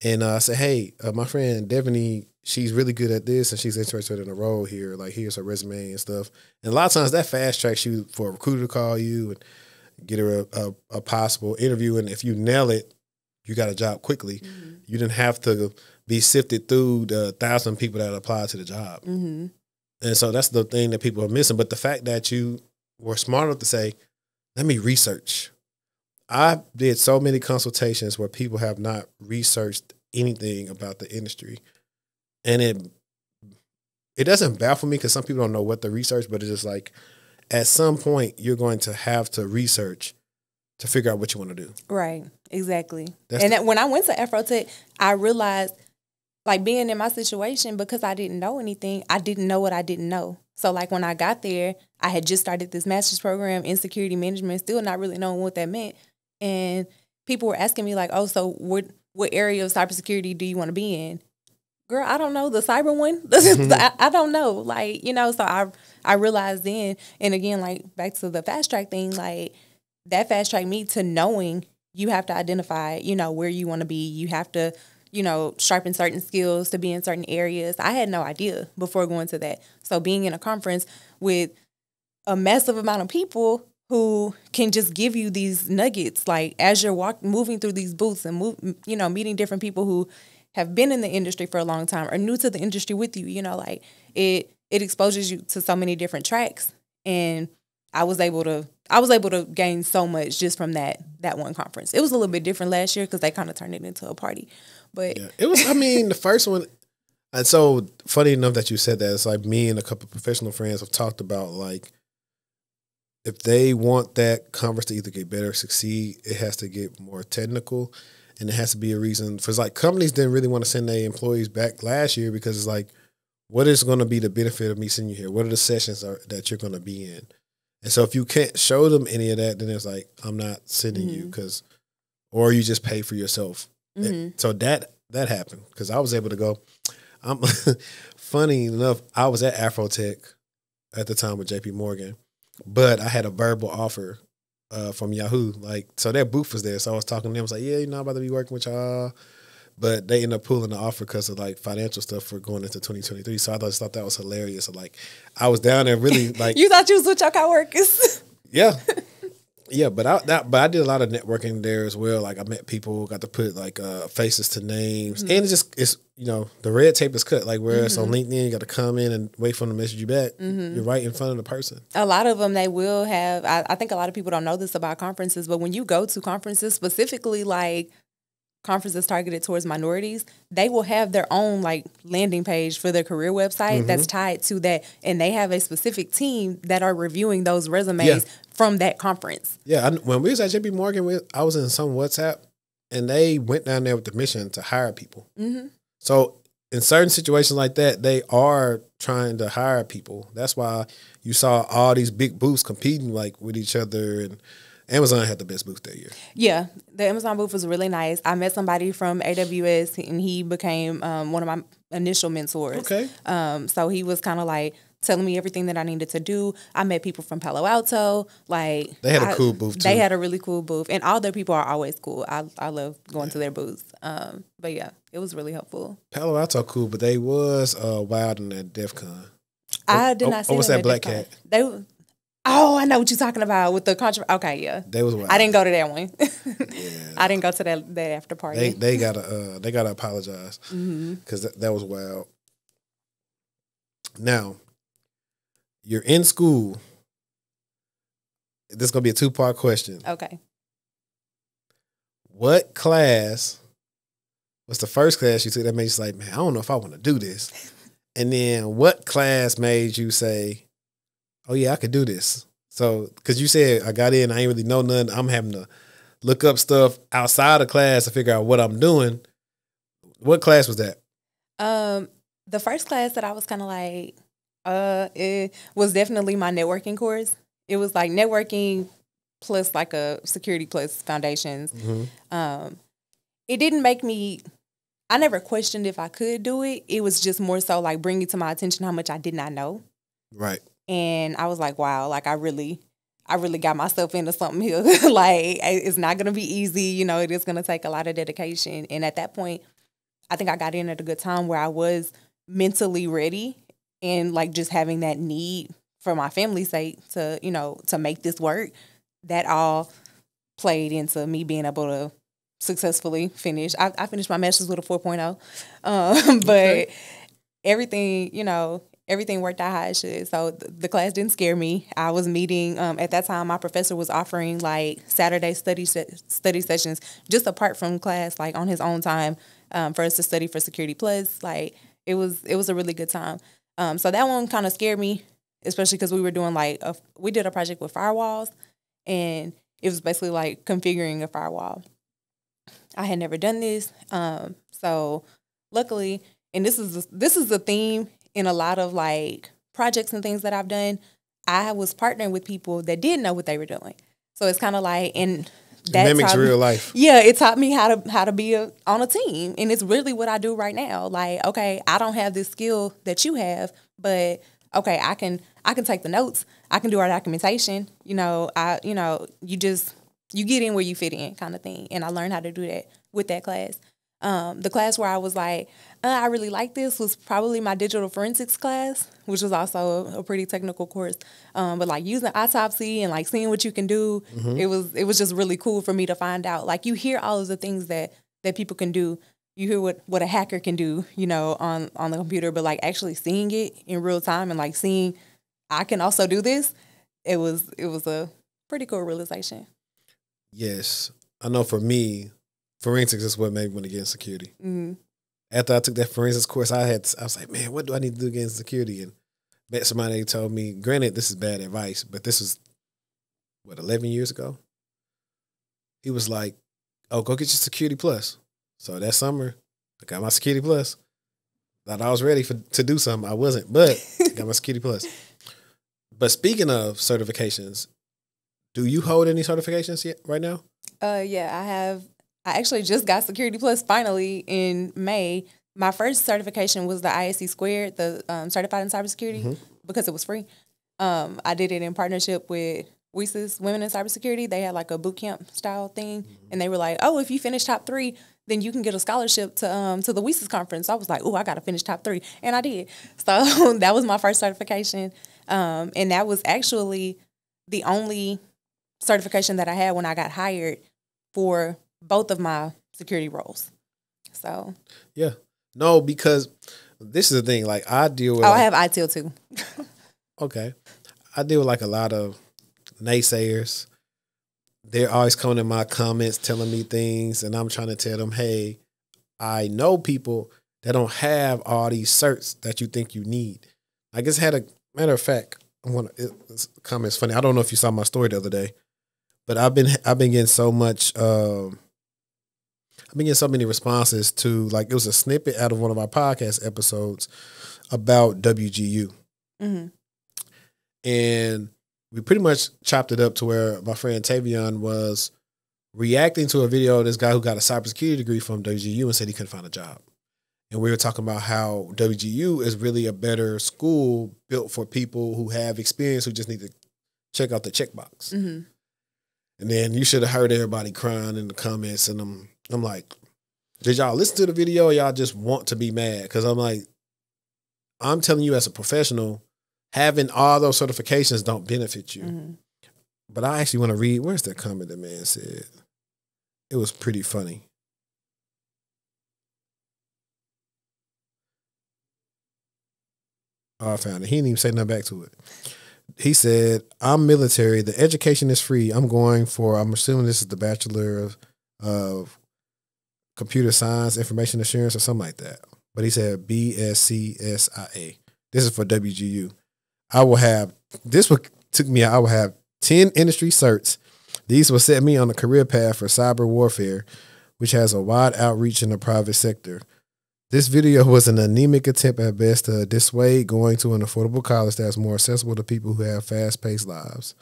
And I say, hey, my friend Devaney, she's really good at this and she's interested in a role here. Like, here's her resume and stuff. And a lot of times that fast tracks you for a recruiter to call you and get her a possible interview. And if you nail it, you got a job quickly. You didn't have to be sifted through the 1,000 people that applied to the job. And so that's the thing that people are missing. But the fact that you were smart enough to say, let me research. I did so many consultations where people have not researched anything about the industry. And it doesn't baffle me because some people don't know what to research, but it's just like, at some point, you're going to have to research to figure out what you want to do. Right, exactly. When I went to Afrotech, I realized, like, being in my situation, because I didn't know anything, I didn't know what I didn't know. So like when I got there, I had just started this master's program in security management, still not really knowing what that meant. And people were asking me like, oh, so what area of cybersecurity do you want to be in? Girl, I don't know, the cyber one. I don't know. Like, you know, so I realized then, and again, like back to the fast track thing, like that fast tracked me to knowing you have to identify, you know, where you want to be. You have to, you know, sharpen certain skills to be in certain areas. I had no idea before going to that. So being in a conference with a massive amount of people who can just give you these nuggets, like as you're moving through these booths and meeting different people who have been in the industry for a long time or new to the industry with you, you know, like it exposes you to so many different tracks. And I was able to gain so much just from that one conference. It was a little bit different last year because they kind of turned it into a party. But yeah, it was, I mean, the first one, and so funny enough that you said that, it's like me and a couple of professional friends have talked about, like, if they want that conference to either get better or succeed, it has to get more technical, and it has to be a reason. For, like, companies didn't really want to send their employees back last year because it's like, what is going to be the benefit of me sending you here? What are the sessions that you're going to be in? And so if you can't show them any of that, then it's like, I'm not sending you, or you just pay for yourself. So that happened because I was able to go. Funny enough, I was at Afrotech at the time with JP Morgan, but I had a verbal offer from Yahoo. Like, so their booth was there. So I was talking to them. I was like, yeah, you know, I'm about to be working with y'all. But they ended up pulling the offer because of like financial stuff for going into 2023. So I just thought that was hilarious. So, like, I was down there really like. You thought you was with your coworkers? Yeah. Yeah, but I did a lot of networking there as well. Like, I met people, got to put like faces to names, and it's you know, the red tape is cut. Like, whereas on LinkedIn you got to come in and wait for them to message you back. You're right in front of the person. A lot of them, they will have. I think a lot of people don't know this about conferences, but when you go to conferences, specifically like conferences targeted towards minorities, they will have their own like landing page for their career website that's tied to that, and they have a specific team that are reviewing those resumes from that conference. Yeah, when we was at JP Morgan, I was in some WhatsApp, and they went down there with the mission to hire people. So in certain situations like that, they are trying to hire people. That's why you saw all these big booths competing like with each other, and Amazon had the best booth that year. Yeah, the Amazon booth was really nice. I met somebody from AWS, and he became one of my initial mentors. Okay. So he was kind of like telling me everything that I needed to do. I met people from Palo Alto. Like, they had a cool booth too. They had a really cool booth, and all their people are always cool. I love going to their booths. But yeah, it was really helpful. Palo Alto cool, but they was wild in that DEF CON. I did not see them. What's that Black Cat? Oh, I know what you're talking about with the controversy. Okay, yeah. They was wild. I didn't go to that one. I didn't go to that after party. They gotta apologize because that was wild. Now, you're in school. This is gonna be a 2-part question. Okay. What class was the first class you took that made you like, man, I don't know if I want to do this? And then what class made you say, oh yeah, I could do this? So, because you said I got in, I ain't really know nothing. I'm having to look up stuff outside of class to figure out what I'm doing. What class was that? The first class that I was kind of like, it was definitely my networking course. It was like networking plus like a security plus foundations. It didn't make me. I never questioned if I could do it. It was just more so like bringing to my attention how much I did not know. Right. And I was like, wow, like I really got myself into something here. Like, it's not going to be easy. You know, it is going to take a lot of dedication. And at that point, I think I got in at a good time where I was mentally ready and like just having that need for my family's sake to, you know, to make this work. That all played into me being able to successfully finish. I finished my master's with a 4.0. But everything, you know, everything worked out how it should. So the class didn't scare me. I was meeting, at that time, my professor was offering like Saturday study sessions just apart from class, like on his own time, for us to study for Security Plus. Like, it was a really good time. So that one kind of scared me, especially because we were doing like, we did a project with firewalls, and it was basically like configuring a firewall. I had never done this. So luckily, and this is a theme in a lot of like projects and things that I've done, I was partnering with people that did know what they were doing. So it's kind of like, and that mimics real life. Yeah, it taught me how to be on a team, and it's really what I do right now. Like, okay, I don't have this skill that you have, but okay, I can take the notes. I can do our documentation. You get in where you fit in, kind of thing. And I learned how to do that with that class. The class where I was like, I really like this was probably my digital forensics class, which was also a pretty technical course. But like using autopsy and like seeing what you can do, it was just really cool for me to find out. Like you hear all of the things that people can do. You hear what a hacker can do, on the computer, but like actually seeing it in real time and like seeing I can also do this, it was a pretty cool realization. Yes. I know for me, forensics is what made me want to get in security. Mm-hmm. After I took that forensics course, I was like, man, what do I need to do to get in security? And met somebody told me, granted, this is bad advice, but this was, 11 years ago? He was like, oh, go get your Security Plus. So that summer, I got my Security Plus. Thought I was ready to do something. I wasn't, but I got my Security Plus. But speaking of certifications, do you hold any certifications yet right now? Yeah, I have. I actually just got Security Plus finally in May. My first certification was the ISC Squared, the Certified in Cybersecurity, because it was free. I did it in partnership with WiCyS, Women in Cybersecurity. They had like a boot camp style thing, and they were like, "Oh, if you finish top 3, then you can get a scholarship to the WiCyS conference." I was like, "Oh, I got to finish top 3," and I did. So that was my first certification, and that was actually the only certification that I had when I got hired for both of my security roles. So yeah, no, because this is the thing. Like I deal with. I have ITIL too. Okay, I deal with like a lot of naysayers. They're always coming in my comments telling me things, and I'm trying to tell them, hey, I know people that don't have all these certs that you think you need. I just had a matter of fact. This comment's funny. I don't know if you saw my story the other day, but I've been getting so much. I've been getting so many responses to, like, it was a snippet out of one of our podcast episodes about WGU. Mm-hmm. And we pretty much chopped it up to where my friend Tavion was reacting to a video of this guy who got a cybersecurity degree from WGU and said he couldn't find a job. And we were talking about how WGU is really a better school built for people who have experience, who just need to check out the checkbox. Mm-hmm. And then you should have heard everybody crying in the comments, and I'm like, did y'all listen to the video or y'all just want to be mad? Because I'm like, I'm telling you as a professional, having all those certifications don't benefit you. Mm-hmm. But I actually want to read, where's that comment the man said? It was pretty funny. Oh, I found it. He didn't even say nothing back to it. He said, I'm military. The education is free. I'm assuming this is the Bachelor of Computer Science, Information Assurance, or something like that. But he said BSCSIA. This is for WGU. I will have 10 industry certs. These will set me on a career path for cyber warfare, which has a wide outreach in the private sector. This video was an anemic attempt at best to dissuade going to an affordable college that's more accessible to people who have fast-paced lives.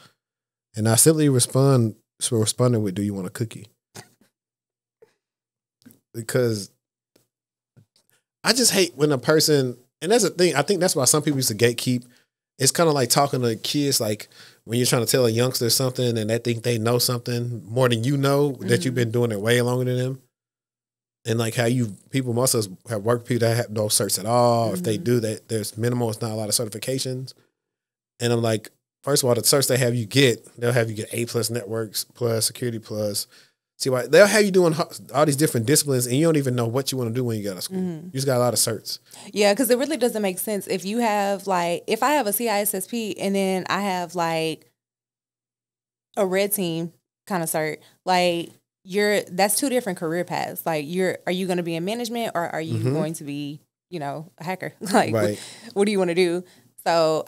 And I simply responded with, do you want a cookie? Because I just hate when a person, and that's the thing, I think that's why some people used to gatekeep. It's kind of like talking to kids, like when you're trying to tell a youngster something and they think they know something more than you know, that you've been doing it way longer than them. And like how most of us have worked with people that have no certs at all. Mm-hmm. If they do, that there's minimal, it's not a lot of certifications. And I'm like, first of all, the certs they'll have you get A+ networks plus security plus. See why they'll have you doing all these different disciplines and you don't even know what you want to do when you get out of school. Mm-hmm. You just got a lot of certs. Yeah, because it really doesn't make sense if you have if I have a CISSP and then I have like a red team kind of cert, that's two different career paths. Are you going to be in management or are you going to be, a hacker? Right. What do you want to do? So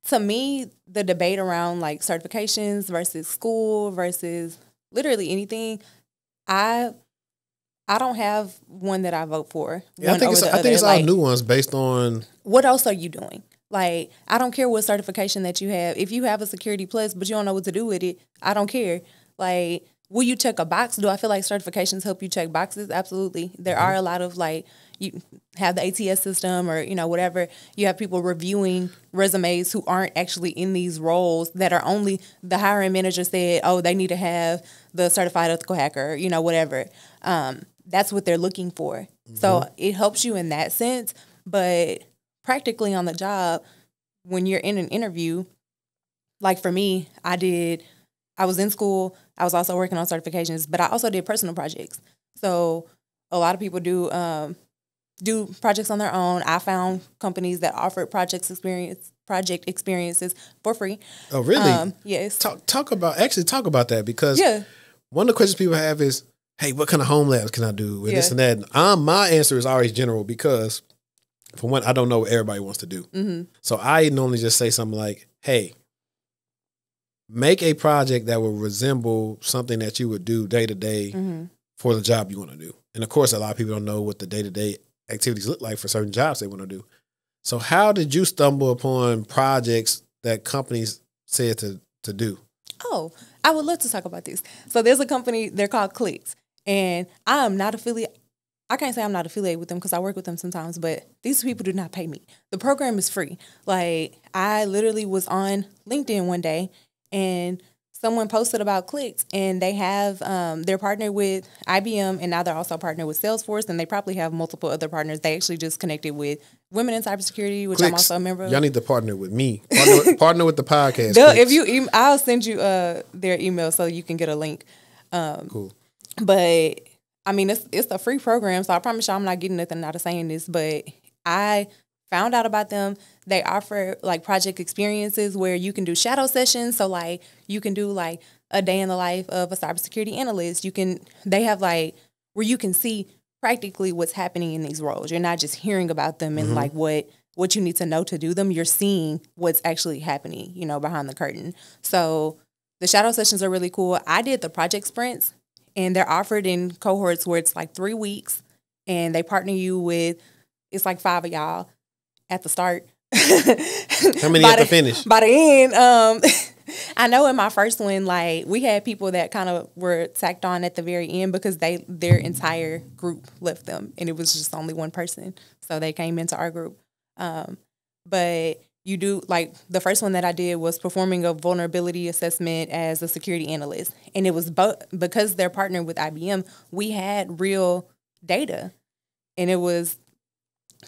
to me, the debate around certifications versus school versus literally anything, I don't have one that I vote for. Yeah, I think it's all nuance based on what else are you doing? Like, I don't care what certification that you have. If you have a Security Plus, but you don't know what to do with it, I don't care. Like, will you check a box? Do I feel like certifications help you check boxes? Absolutely. There are a lot of, like, you have the ATS system or, whatever. You have people reviewing resumes who aren't actually in these roles that are only the hiring manager said, oh, they need to have the certified ethical hacker, whatever. That's what they're looking for. So it helps you in that sense. But practically on the job, when you're in an interview, like for me, I was in school. I was also working on certifications, but I also did personal projects. So a lot of people do projects on their own. I found companies that offered project experiences for free. Oh, really? Yes. Talk about that, because one of the questions people have is, hey, what kind of home labs can I do? And this and that. And my answer is always general, because for one, I don't know what everybody wants to do. Mm-hmm. So I normally just say something like, hey, make a project that will resemble something that you would do day to day for the job you want to do. And of course, a lot of people don't know what the day to day activities look like for certain jobs they want to do. So how did you stumble upon projects that companies said to do? Oh, I would love to talk about this. So there's a company, they're called Clicks, and I'm not affiliated. I can't say I'm not affiliated with them because I work with them sometimes, but these people do not pay me. The program is free. Like, I literally was on LinkedIn one day and someone posted about Clicks, and they have, they're partnered with IBM, and now they're also partnered with Salesforce, and they probably have multiple other partners. They actually just connected with Women in Cybersecurity, which Clicks, I'm also a member of. Y'all need to partner with me. Partner with the podcast. If I'll send you their email so you can get a link. Cool. But I mean, it's a free program, so I promise you I'm not getting nothing out of saying this, but I found out about them. They offer like project experiences where you can do shadow sessions. So like you can do like a day in the life of a cybersecurity analyst. They have like where you can see practically what's happening in these roles. You're not just hearing about them and like what you need to know to do them. You're seeing what's actually happening, behind the curtain. So the shadow sessions are really cool. I did the project sprints, and they're offered in cohorts where it's like 3 weeks, and they partner you with, it's like 5 of y'all at the start. How many at the finish? By the end, I know in my first one, like we had people that kind of were tacked on at the very end because their entire group left them, and it was just only one person, so they came into our group. But you do, like the first one that I did was performing a vulnerability assessment as a security analyst, and it was because they're partnered with IBM. We had real data, and it was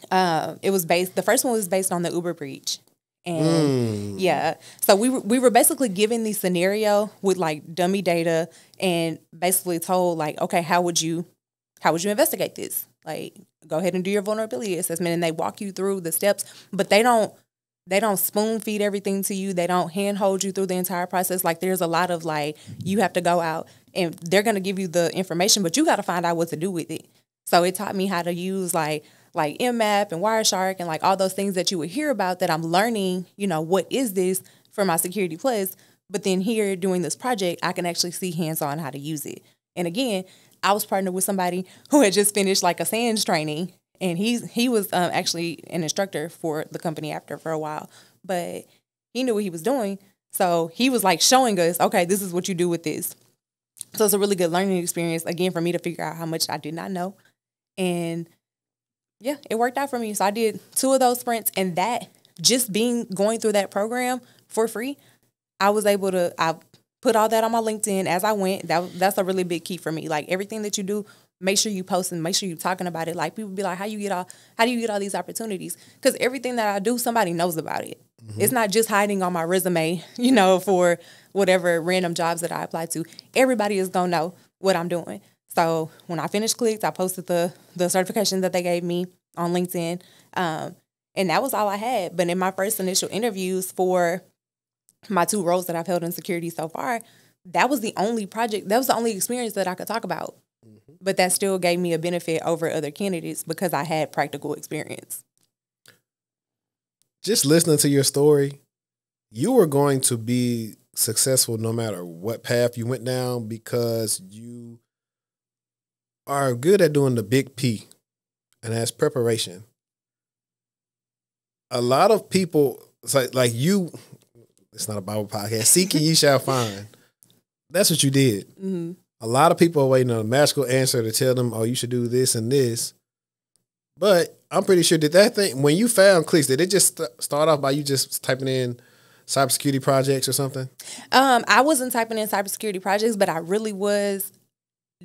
based. The first one was based on the Uber breach, and so we were basically given the scenario with like dummy data, and basically told like, okay, how would you investigate this? Like, go ahead and do your vulnerability assessment, and they walk you through the steps, but they don't spoon feed everything to you. They don't handhold you through the entire process. Like, there's a lot of like, you have to go out and they're going to give you the information, but you got to find out what to do with it. So it taught me how to use like Mmap and Wireshark and like all those things that you would hear about that I'm learning, what is this for my Security Plus? But then here doing this project, I can actually see hands-on how to use it. And again, I was partnered with somebody who had just finished like a SANS training, and he was actually an instructor for the company after for a while, but he knew what he was doing. So he was like showing us, okay, this is what you do with this. So it's a really good learning experience, again, for me to figure out how much I did not know. And yeah, it worked out for me. So I did 2 of those sprints, and that just going through that program for free, I put all that on my LinkedIn as I went. That's a really big key for me. Like, everything that you do, make sure you post and make sure you're talking about it. Like, people be like, how do you get all these opportunities? Because everything that I do, somebody knows about it. Mm-hmm. It's not just hiding on my resume, for whatever random jobs that I apply to. Everybody is going to know what I'm doing. So when I finished Clicks, I posted the certification that they gave me on LinkedIn. And that was all I had. But in my first initial interviews for my 2 roles that I've held in security so far, that was the only experience that I could talk about. Mm-hmm. But that still gave me a benefit over other candidates because I had practical experience. Just listening to your story, you were going to be successful no matter what path you went down, because you are good at doing the big P, and that's preparation. a lot of people, it's like you, it's not a Bible podcast, seek and ye shall find. That's what you did. Mm-hmm. A lot of people are waiting on a magical answer to tell them, oh, you should do this and this. But I'm pretty sure that thing, when you found clicks, did it just start off by you just typing in cybersecurity projects or something? I wasn't typing in cybersecurity projects, but I really was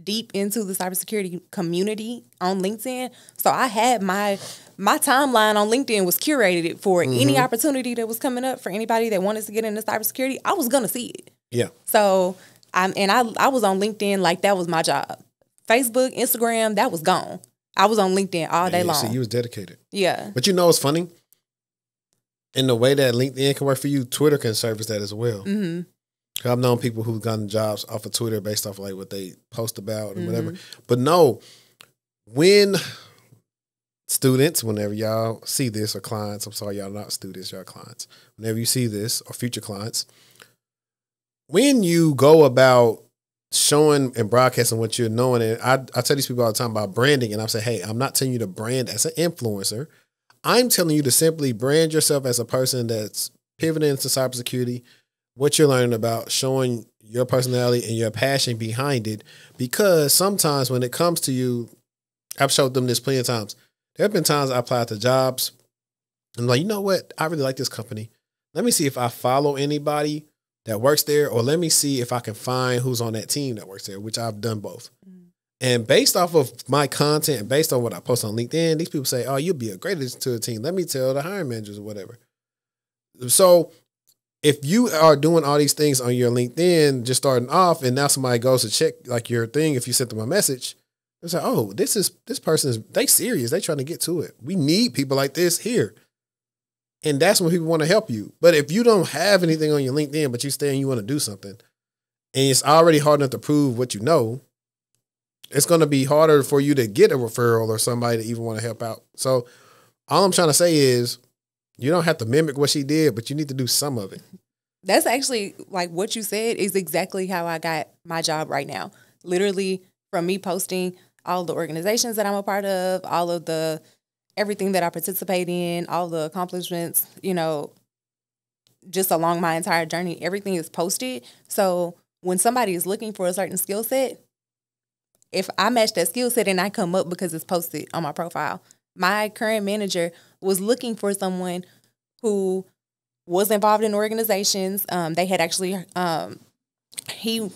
deep into the cybersecurity community on LinkedIn. So I had my timeline on LinkedIn was curated for any opportunity that was coming up for anybody that wanted to get into cybersecurity. I was going to see it. Yeah. So I was on LinkedIn like that was my job. Facebook, Instagram, that was gone. I was on LinkedIn all day long. So you was dedicated. Yeah. But you know what's funny? In the way that LinkedIn can work for you, Twitter can service that as well. Mm-hmm. I've known people who've gotten jobs off of Twitter based off like what they post about and whatever. But no, when students, whenever y'all see this, or clients, I'm sorry, y'all not students, y'all clients. Whenever you see this, or future clients, when you go about showing and broadcasting what you're knowing, and I tell these people all the time about branding, and I say, hey, I'm not telling you to brand as an influencer. I'm telling you to simply brand yourself as a person that's pivoting into cybersecurity, what you're learning about, showing your personality and your passion behind it. Because sometimes when it comes to you, I've showed them this plenty of times. There have been times I applied to jobs and I'm like, you know what? I really like this company. Let me see if I follow anybody that works there, or let me see if I can find who's on that team that works there, which I've done both. And based off of my content and based on what I post on LinkedIn, these people say, oh, you'll be a great addition to the team. Let me tell the hiring managers or whatever. So if you are doing all these things on your LinkedIn, just starting off, and now somebody goes to check like your thing, if you sent them a message, it's like, oh, this person is, they serious. They trying to get to it. We need people like this here. And that's when people want to help you. But if you don't have anything on your LinkedIn, but you stay and you want to do something, and it's already hard enough to prove what you know, it's going to be harder for you to get a referral or somebody to even want to help out. So all I'm trying to say is you don't have to mimic what she did, but you need to do some of it. That's actually, like what you said, is exactly how I got my job right now. Literally from me posting all the organizations that I'm a part of, all of the everything that I participate in, all the accomplishments, just along my entire journey, everything is posted. So when somebody is looking for a certain skill set, if I match that skill set and I come up because it's posted on my profile, my current manager was looking for someone who was involved in organizations. They had actually, he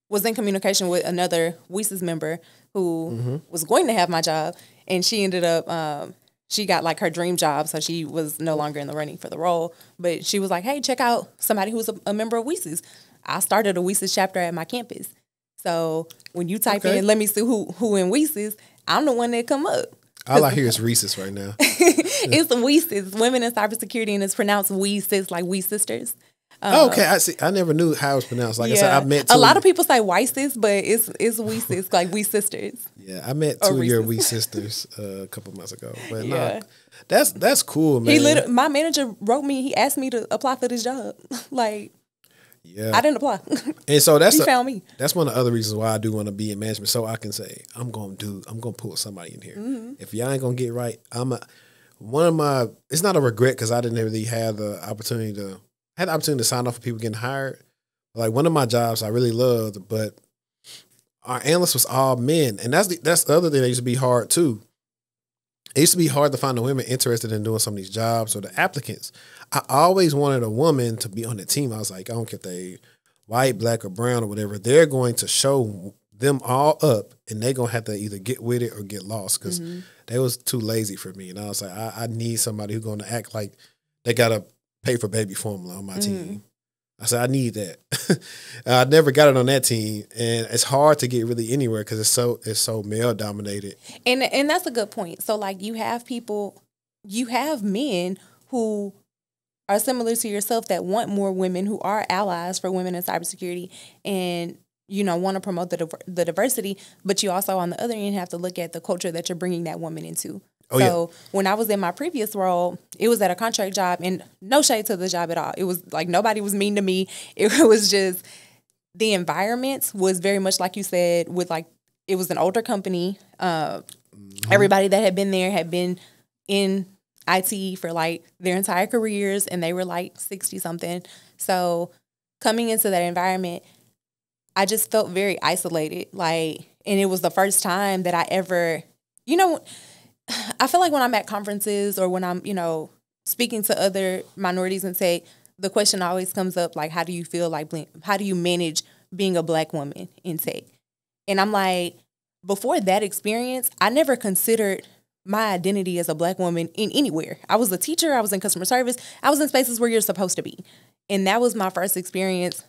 was in communication with another WiCyS member who was going to have my job, and she ended up, she got like her dream job, so she was no longer in the running for the role. But she was like, hey, check out somebody who's a member of WiCyS. I started a WiCyS chapter at my campus. So when you type in, let me see who in WiCyS, I'm the one that come up. All I hear is Reese's right now. It's WiCyS, Women in Cybersecurity, and it's pronounced WiCyS, like we sisters. Okay, I see. I never knew how it was pronounced. Like I said, I met two. A lot of people say WiCyS, but it's WiCyS, like we sisters. Yeah, I met two of your we sisters a couple months ago. But no, that's cool, man. My manager wrote me. He asked me to apply for this job. Like, I didn't apply. And so he found me. That's one of the other reasons why I do want to be in management, so I can say I'm gonna pull somebody in here. If y'all ain't gonna get right, it's not a regret because I didn't really have the opportunity to sign off for people getting hired. Like one of my jobs I really loved, but our analysts was all men, and that's the other thing that used to be hard too. It used to be hard to find the women interested in doing some of these jobs, or the applicants. I always wanted a woman to be on the team. I was like, I don't care if they white, black, or brown or whatever. They're going to show them all up, and they're going to have to either get with it or get lost because they was too lazy for me. And I was like, I need somebody who's going to act like they got to pay for baby formula on my team. I said, I need that. I never got it on that team, and it's hard to get really anywhere because it's so male dominated. And that's a good point. So like you have men who are similar to yourself that want more women, who are allies for women in cybersecurity, and want to promote the diversity. But you also, on the other end, have to look at the culture that you're bringing that woman into. When I was in my previous role, it was at a contract job, and no shade to the job at all. It was like nobody was mean to me. It was just the environment was very much like you said, with like it was an older company. Everybody that had been there had been in IT for like their entire careers, and they were like 60 something. So coming into that environment, I just felt very isolated. Like, and it was the first time that I ever, you know, I feel like when I'm at conferences or when I'm, you know, speaking to other minorities and say, the question always comes up, like, how do you feel like, how do you manage being a Black woman in tech? And I'm like, before that experience, I never considered my identity as a Black woman in anywhere. I was a teacher. I was in customer service. I was in spaces where you're supposed to be. And that was my first experience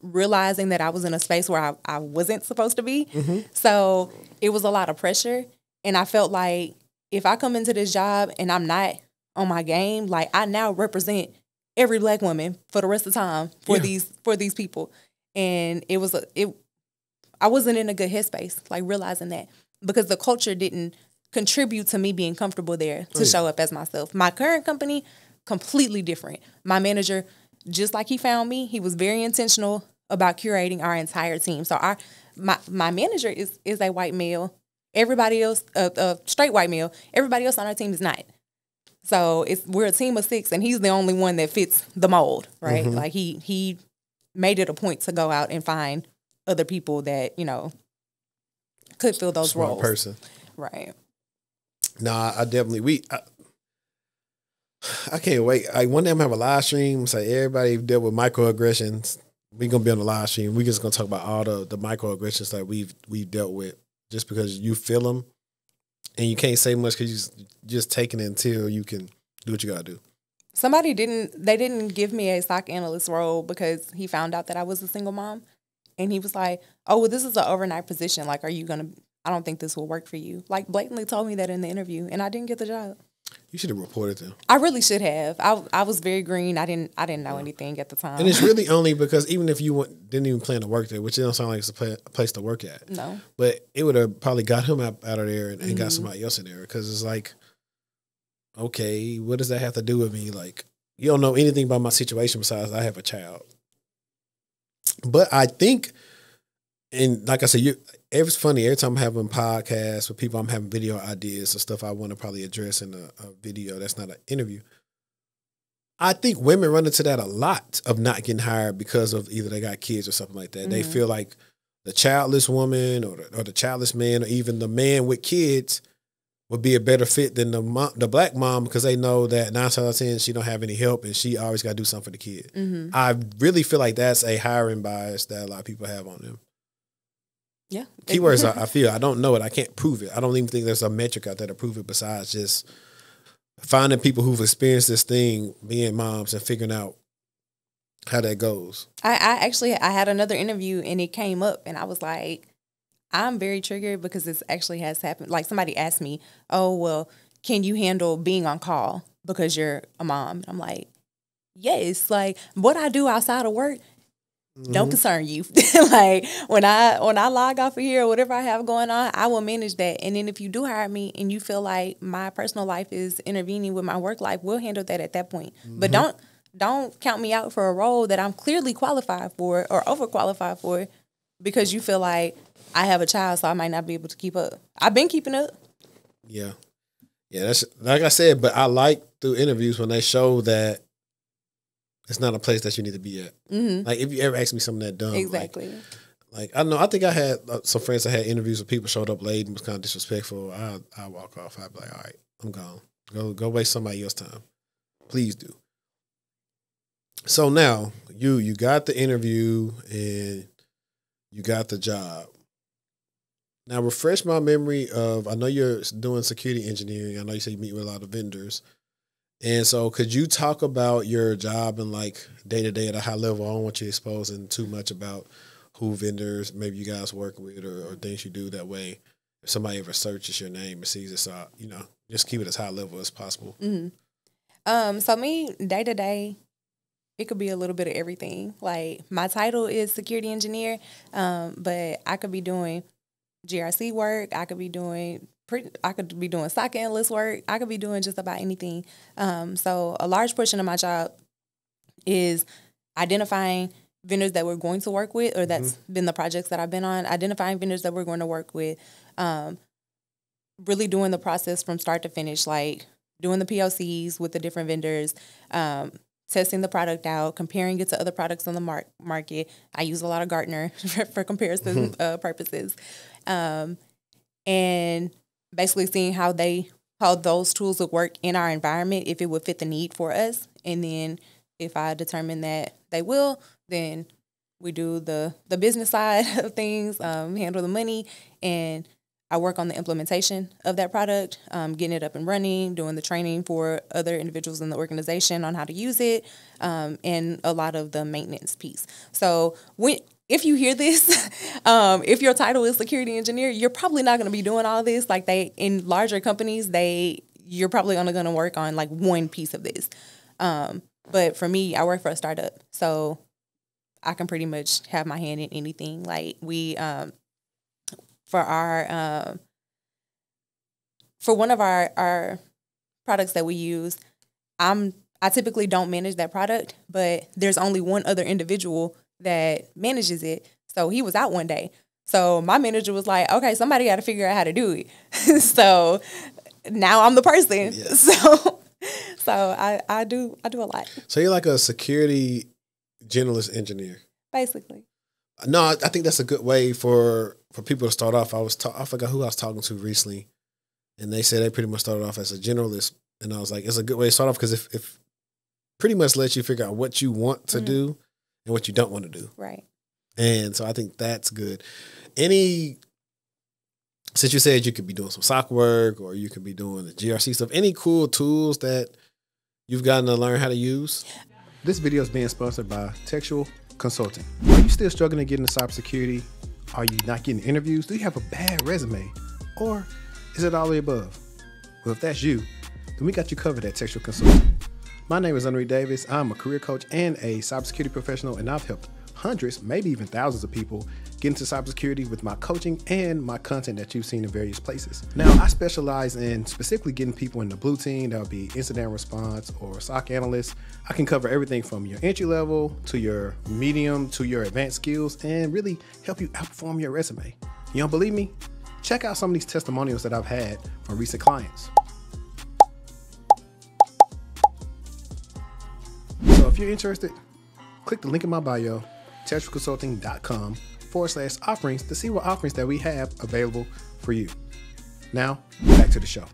realizing that I was in a space where I wasn't supposed to be. Mm-hmm. So it was a lot of pressure. And I felt like if I come into this job and I'm not on my game, like I now represent every Black woman for the rest of the time for these people. And I wasn't in a good headspace, like realizing that, because the culture didn't contribute to me being comfortable there to show up as myself. My current company, completely different. My manager, just like he found me, he was very intentional about curating our entire team. So my manager is a white male. Everybody else, straight white male. Everybody else on our team is not. So we're a team of 6, and he's the only one that fits the mold, right? Mm-hmm. Like he made it a point to go out and find other people that, you know, could fill those roles. Smart person. Right. No, I definitely, I can't wait. One day I'm gonna have a live stream. So everybody dealt with microaggressions. We're gonna be on the live stream. We're just gonna talk about all the microaggressions that we've dealt with, just because you feel them and you can't say much because you just taking it until you can do what you gotta do. Somebody didn't give me a SOC analyst role because he found out that I was a single mom. And he was like, oh, well, this is an overnight position. Like, I don't think this will work for you. Like, blatantly told me that in the interview, and I didn't get the job. You should have reported them. I really should have. I was very green. I didn't know anything at the time. And it's really only because even if you didn't even plan to work there, which it don't sound like it's a place to work at. No. But it would have probably got him out of there and got somebody else in there, because it's like, okay, what does that have to do with me? Like, you don't know anything about my situation besides I have a child. But I think, and like I said, it's funny, every time I'm having podcasts with people, I'm having video ideas or stuff I want to probably address in a video that's not an interview. I think women run into that a lot of not getting hired because of either they got kids or something like that. Mm-hmm. They feel like the childless woman or the childless man, or even the man with kids, would be a better fit than the Black mom, because they know that 9 times out of 10 she don't have any help and she always got to do something for the kid. Mm-hmm. I really feel like that's a hiring bias that a lot of people have on them. Yeah. Keywords I feel. I don't know it. I can't prove it. I don't even think there's a metric out there to prove it besides just finding people who've experienced this thing, being moms, and figuring out how that goes. I had another interview and it came up and I was like, I'm very triggered because this actually has happened. Like, somebody asked me, oh, well, can you handle being on call because you're a mom? I'm like, yes. Like, what I do outside of work don't concern you. Like, when I log off of here or whatever I have going on, I will manage that. And then if you do hire me and you feel like my personal life is intervening with my work life, we'll handle that at that point. Mm-hmm. But don't count me out for a role that I'm clearly qualified for or overqualified for because you feel like I have a child, so I might not be able to keep up. I've been keeping up. Yeah. Yeah, that's like I said, but I like through interviews when they show that it's not a place that you need to be at. Mm-hmm. Like, if you ever ask me something that dumb. Exactly. Like I know, I think I had some friends that had interviews where people showed up late and was kind of disrespectful. I'll walk off. I'd be like, all right, I'm gone. Go waste somebody else's time. Please do. So now, you got the interview and you got the job. Now, refresh my memory of, I know you're doing security engineering. I know you say you meet with a lot of vendors. And so could you talk about your job and like day-to-day at a high level? I don't want you exposing too much about who vendors maybe you guys work with or things you do. That way, if somebody ever searches your name and sees this, just keep it as high level as possible. Mm-hmm. So me, day-to-day, it could be a little bit of everything. Like, my title is security engineer, but I could be doing GRC work. I could be doing SOC analyst work. I could be doing just about anything. So a large portion of my job is identifying vendors that we're going to work with, or that's been the projects that I've been on, identifying vendors that we're going to work with, really doing the process from start to finish, like doing the POCs with the different vendors, testing the product out, comparing it to other products on the market. I use a lot of Gartner for comparison purposes. And basically seeing how those tools would work in our environment, if it would fit the need for us. And then if I determine that they will, then we do the business side of things, handle the money, and I work on the implementation of that product, getting it up and running, doing the training for other individuals in the organization on how to use it, and a lot of the maintenance piece. So if you hear this, if your title is security engineer, you're probably not going to be doing all this. Like in larger companies, you're probably only going to work on like one piece of this. But for me, I work for a startup, so I can pretty much have my hand in anything. Like for one of our products that we use, I typically don't manage that product, but there's only one other individual that manages it. So he was out one day. So my manager was like, okay, somebody got to figure out how to do it. So now I'm the person. Yeah. So I do a lot. So you're like a security generalist engineer. Basically. No, I think that's a good way for people to start off. I forgot who I was talking to recently, and they said they pretty much started off as a generalist. And I was like, it's a good way to start off because if pretty much lets you figure out what you want to do and what you don't want to do. Right. And so I think that's good. Since you said you could be doing some SOC work or you could be doing the GRC stuff, any cool tools that you've gotten to learn how to use? This video is being sponsored by TechTual Consulting. Are you still struggling to get into cybersecurity? Are you not getting interviews? Do you have a bad resume? Or is it all the above? Well, if that's you, then we got you covered at TechTual Consulting. My name is Henry Davis. I'm a career coach and a cybersecurity professional, and I've helped hundreds, maybe even thousands of people get into cybersecurity with my coaching and my content that you've seen in various places. Now, I specialize in specifically getting people in the blue team. That would be incident response or SOC analyst. I can cover everything from your entry level to your medium to your advanced skills and really help you outperform your resume. You don't believe me? Check out some of these testimonials that I've had from recent clients. So if you're interested, click the link in my bio, techtualconsulting.com/offerings to see what offerings that we have available for you. Now, back to the show.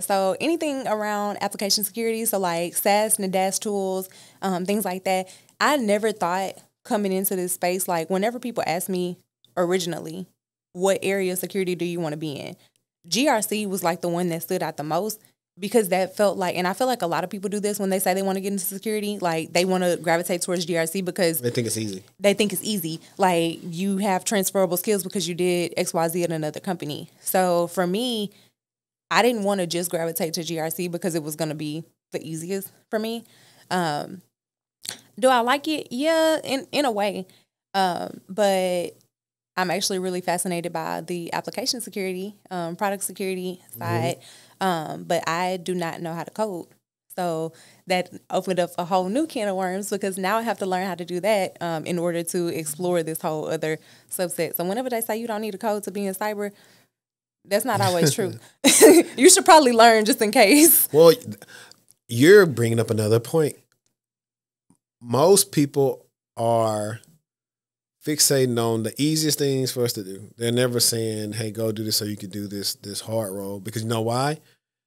So anything around application security, so like SaaS and DAS tools, things like that. I never thought coming into this space, like whenever people ask me originally, what area of security do you want to be in? GRC was like the one that stood out the most because that felt like, and I feel like a lot of people do this when they say they want to get into security, like they want to gravitate towards GRC because they think it's easy. Like you have transferable skills because you did XYZ at another company. So for me, I didn't want to just gravitate to GRC because it was going to be the easiest for me. Do I like it? Yeah, in a way. But I'm actually really fascinated by the application security, product security side. But I do not know how to code. So that opened up a whole new can of worms because now I have to learn how to do that in order to explore this whole other subset. So whenever they say you don't need a code to be in cyber, that's not always true. You should probably learn just in case. Well, you're bringing up another point. Most people are fixating on the easiest things for us to do. They're never saying, hey, go do this so you can do this hard role. Because you know why?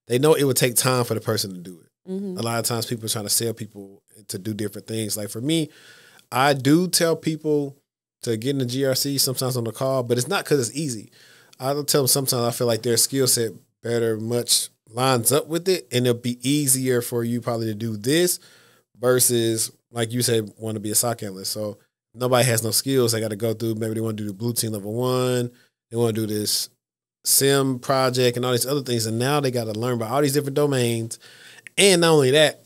They know it would take time for the person to do it. A lot of times people are trying to sell people to do different things. Like for me, I do tell people to get in the GRC sometimes on the call, but it's not because it's easy. I'll tell them sometimes I feel like their skill set much lines up with it, and it'll be easier for you probably to do this versus, like you said, want to be a SOC analyst. So nobody has no skills. They got to go through, maybe they want to do the blue team level 1. They want to do this SIM project and all these other things. And now they got to learn about all these different domains. And not only that,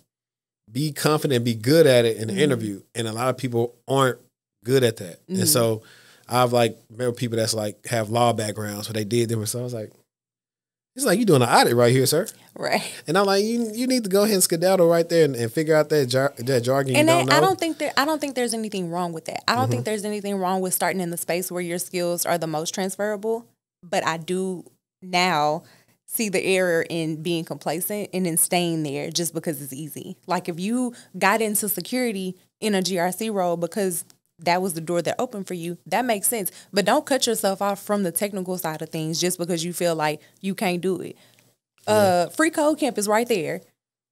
be confident and be good at it in the interview. And a lot of people aren't good at that. And so I've remember people that's have law backgrounds, so they did them. So I was like, it's like, you're doing an audit right here, sir. Right. And I'm like, you need to go ahead and skedaddle right there and figure out that jargon and you don't know. I don't think there's anything wrong with that. I don't think there's anything wrong with starting in the space where your skills are the most transferable. But I do now see the error in being complacent and then staying there just because it's easy. Like if you got into security in a GRC role because that was the door that opened for you, that makes sense. But don't cut yourself off from the technical side of things just because you feel like you can't do it. Free Code Camp is right there.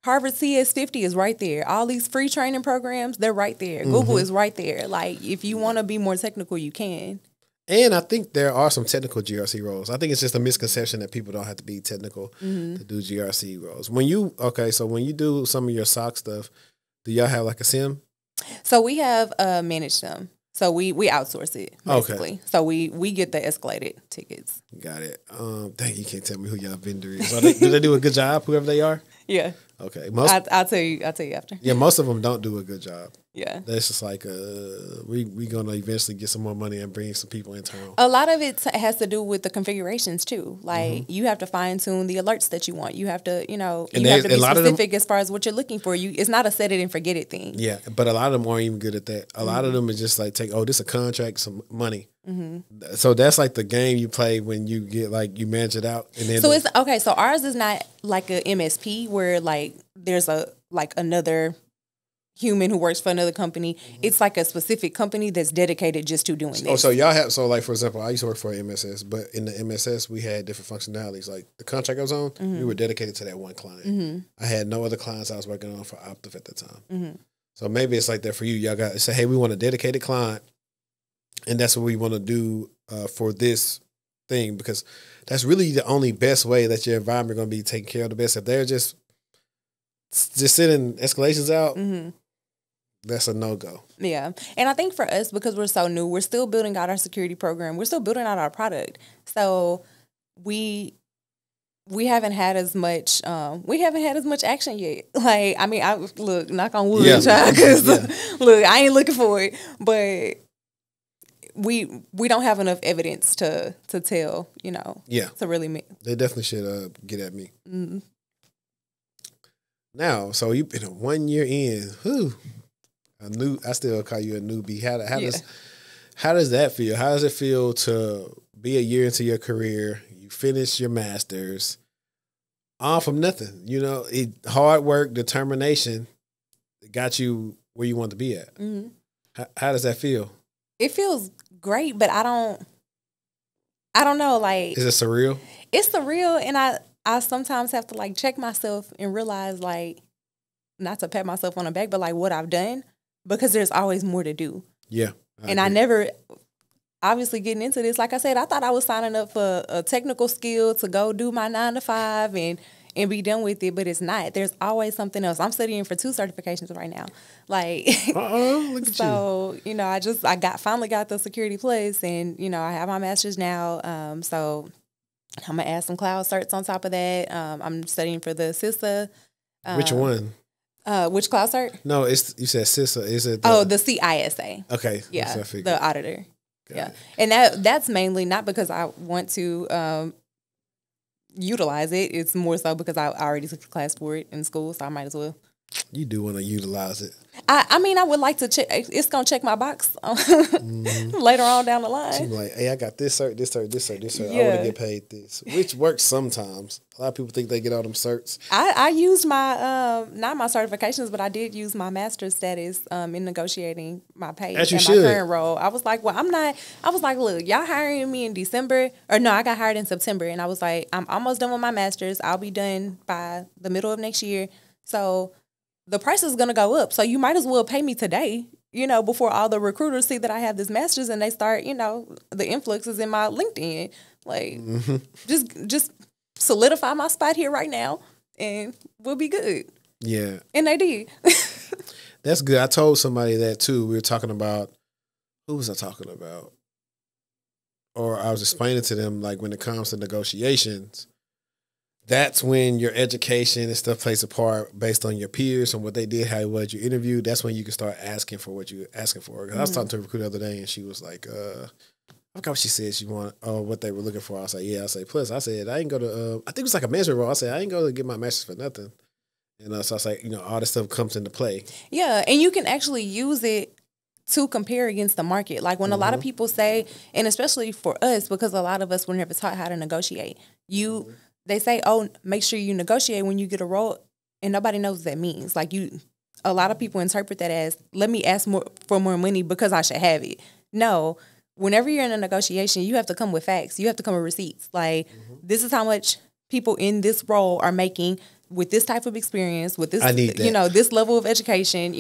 Harvard CS50 is right there. All these free training programs, they're right there. Google is right there. Like if you want to be more technical, you can. And I think there are some technical GRC roles. I think it's just a misconception that people don't have to be technical to do GRC roles. When you do some of your SOC stuff, do y'all have like a SIM? So we have managed SIM. So we outsource it basically. Okay. So we get the escalated tickets. Got it. Dang, you can't tell me who y'all vendor is. Do they do a good job, whoever they are? Yeah. Okay. I'll tell you after. Yeah, most of them don't do a good job. Yeah. That's just like we gonna eventually get some more money and bring some people internal. A lot of it has to do with the configurations too. Like you have to fine tune the alerts that you want. You have to, you have to be specific as far as what you're looking for. It's not a set it and forget it thing. Yeah, but a lot of them aren't even good at that. A lot of them is just like this a contract, some money. So that's like the game you play when you get you manage it out, and then it's okay. So ours is not like a MSP where like there's another human who works for another company. It's like a specific company that's dedicated just to doing this. Oh, so y'all have for example, I used to work for MSS, but in the MSS we had different functionalities. Like the contract I was on, we were dedicated to that one client. I had no other clients I was working on for Optiv at the time. So maybe it's like that for you. Y'all got to say, hey, we want a dedicated client. And that's what we want to do for this thing, because that's really the only best way that your environment going to be taken care of the best. If they're just sending escalations out, that's a no-go. Yeah. And I think for us, because we're so new, we're still building out our security program. We're still building out our product. So we haven't had as much action yet. Like, I mean, look, knock on wood, because look, I ain't looking for it, but we don't have enough evidence to tell, to really they definitely should get at me. Now, so you've been 1 year in. I still call you a newbie. How does that feel? How does it feel to be a year into your career? You finish your master's, all from nothing. Hard work, determination got you where you want to be at. How does that feel? It feels great, but I don't know. Like, is it surreal? It's surreal, and I sometimes have to check myself and realize not to pat myself on the back, but what I've done, because there's always more to do. Yeah, I never, obviously getting into this, like I said, I thought I was signing up for a technical skill to go do my 9 to 5 and be done with it, but it's not. There's always something else. I'm studying for 2 certifications right now. Look at so, you. I finally got the Security Plus, and, I have my master's now. So I'm going to add some cloud certs on top of that. I'm studying for the CISA. Which one? Which cloud cert? No, you said CISA. Is it? The CISA. Okay. Yeah, the auditor. Got it. And that's mainly not because I want to utilize it. It's more so because I already took the class for it in school, so I might as well. You do want to utilize it. I mean, I would like to check. It's going to check my box later on down the line. She's like, hey, I got this cert, this cert, this cert, this cert. Yeah. I want to get paid this, which works sometimes. A lot of people think they get all them certs. I used my, not my certifications, but I did use my master's status in negotiating my pay at my current role. I was like, look, y'all hiring me in December, or no, I got hired in September, and I was like, I'm almost done with my master's. I'll be done by the middle of next year. So the price is going to go up. So you might as well pay me today, before all the recruiters see that I have this master's and they start, the influx is in my LinkedIn. Just solidify my spot here right now and we'll be good. Yeah. And they did. That's good. I told somebody that too. We were talking about, who was I talking about? Or I was explaining to them, when it comes to negotiations, that's when your education and stuff plays a part based on your peers and what they did, how it was you interviewed. That's when you can start asking for what you're asking for. Because I was talking to a recruiter the other day, and she was like, I forgot what she said she wanted, what they were looking for. I was like, yeah. I said, plus, I said, I ain't go to, I think it was like a management role. I said, I ain't go to get my master's for nothing. So I was like, all this stuff comes into play. Yeah, and you can actually use it to compare against the market. Like when a lot of people say, and especially for us, because a lot of us were never taught how to negotiate, they say, oh, make sure you negotiate when you get a role, and nobody knows what that means. Like a lot of people interpret that as, let me ask for more money because I should have it. No, whenever you're in a negotiation, you have to come with facts. You have to come with receipts. Like, this is how much people in this role are making with this type of experience, with this, this level of education,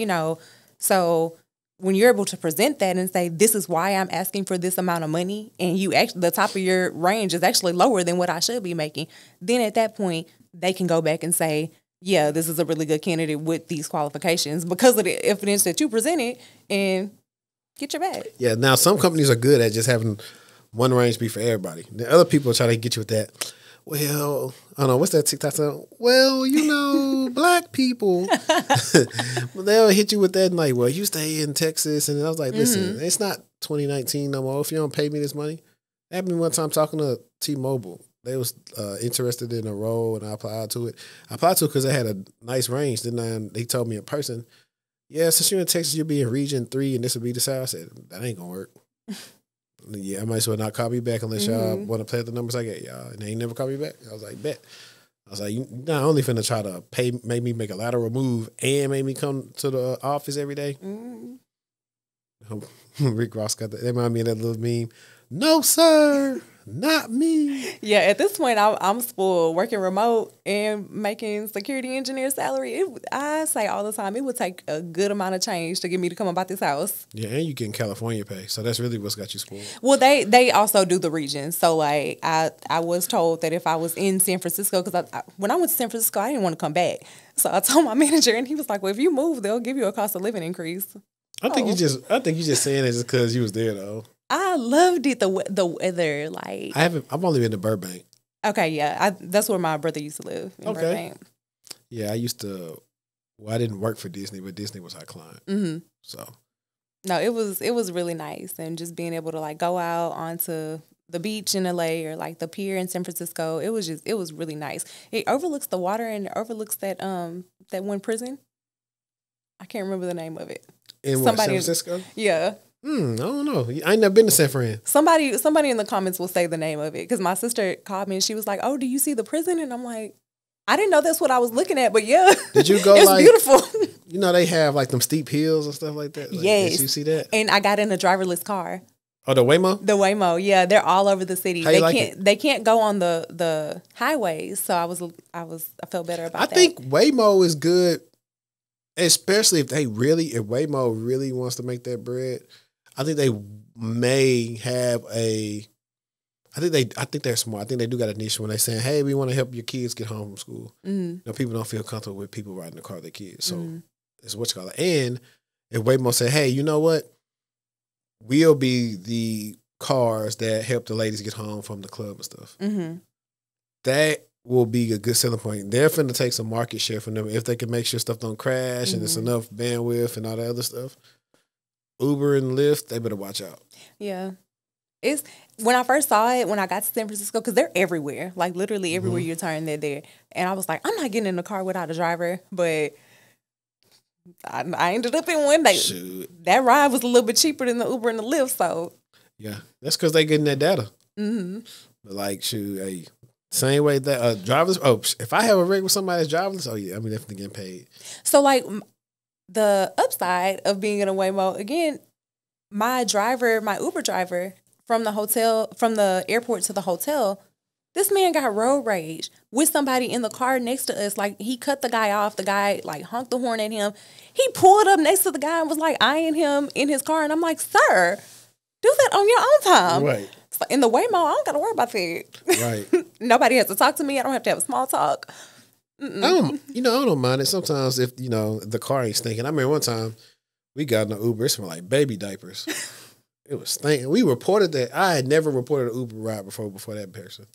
So when you're able to present that and say, this is why I'm asking for this amount of money, and the top of your range is actually lower than what I should be making, then at that point, they can go back and say, yeah, this is a really good candidate with these qualifications because of the evidence that you presented, and get your bag. Yeah, now some companies are good at just having one range be for everybody. The other people try to get you with that. Well, I don't know, what's that TikTok song? Well, black people. They'll hit you with that and like, well, you stay in Texas. And I was like, listen, it's not 2019 no more. If you don't pay me this money. It happened to me one time talking to T-Mobile. They was interested in a role, and I applied to it. I applied to it because I had a nice range. Then they told me in person, yeah, since you're in Texas, you'll be in Region 3, and this will be the salary. I said, that ain't going to work. Yeah, I might as well not call me back unless y'all want to play the numbers I get y'all. And they ain't never called me back. I was like, bet. I was like, you not only finna try to make me make a lateral move and make me come to the office every day. Rick Ross got that. They remind me of that little meme. No, sir, not me. Yeah, at this point, I'm spoiled. Working remote and making security engineer salary. I say all the time, it would take a good amount of change to get me to come about this house. Yeah, and you getting California pay, so that's really what's got you spoiled. Well, they also do the regions. So like I was told that if I was in San Francisco, because when I went to San Francisco, I didn't want to come back. So I told my manager, and he was like, "Well, if you move, they'll give you a cost of living increase." I think you just saying it just because you was there though. I loved it. The weather, like I've only been to Burbank. Okay, yeah, that's where my brother used to live. In Burbank. Yeah, I used to. Well, I didn't work for Disney, but Disney was our client. So, no, it was really nice, and just being able to like go out onto the beach in LA or like the pier in San Francisco, it was really nice. It overlooks the water and it overlooks that one prison. I can't remember the name of it. In San Francisco? Yeah. I don't know. I ain't never been to San Fran. Somebody in the comments will say the name of it, because my sister called me and she was like, "Oh, do you see the prison?" And I'm like, I didn't know that's what I was looking at, but yeah. Did you go? It's like beautiful. You know they have like them steep hills and stuff like that. Like, yes. Did you see that? And I got in a driverless car. Oh, the Waymo? The Waymo, yeah, they're all over the city. They can't go on the highways, so I felt better about that. I think Waymo is good, especially if Waymo really wants to make that bread. I think they may have I think they're smart. I think they do got a niche when they're saying, "Hey, we want to help your kids get home from school." You know, people don't feel comfortable with people riding the car with their kids, so it's what you call it. And if Waymo say, "Hey, you know what? We'll be the cars that help the ladies get home from the club and stuff." That will be a good selling point. They're finna take some market share from them if they can make sure stuff don't crash and there's enough bandwidth and all that other stuff. Uber and Lyft, they better watch out. Yeah. It's when I first saw it, when I got to San Francisco, because they're everywhere, like literally everywhere you turn, they're there. And I was like, I'm not getting in the car without a driver, but I ended up in one. That ride was a little bit cheaper than the Uber and the Lyft, so. Yeah, that's because they getting that data. But like, hey, same way that drivers, if I have a rig with somebody that's driverless, I'm definitely getting paid. So like, the upside of being in a Waymo, again, my Uber driver, from the airport to the hotel, this man got road rage with somebody in the car next to us. Like, he cut the guy off. The guy like honked the horn at him. He pulled up next to the guy and was like eyeing him in his car. And I'm like, sir, do that on your own time. Right. So in the Waymo, I don't got to worry about that. Right. Nobody has to talk to me. I don't have to have a small talk. I don't mind it. Sometimes if, the car ain't stinking. I remember one time we got in an Uber. It smelled like baby diapers. It was stinking. We reported that. I had never reported an Uber ride before that person.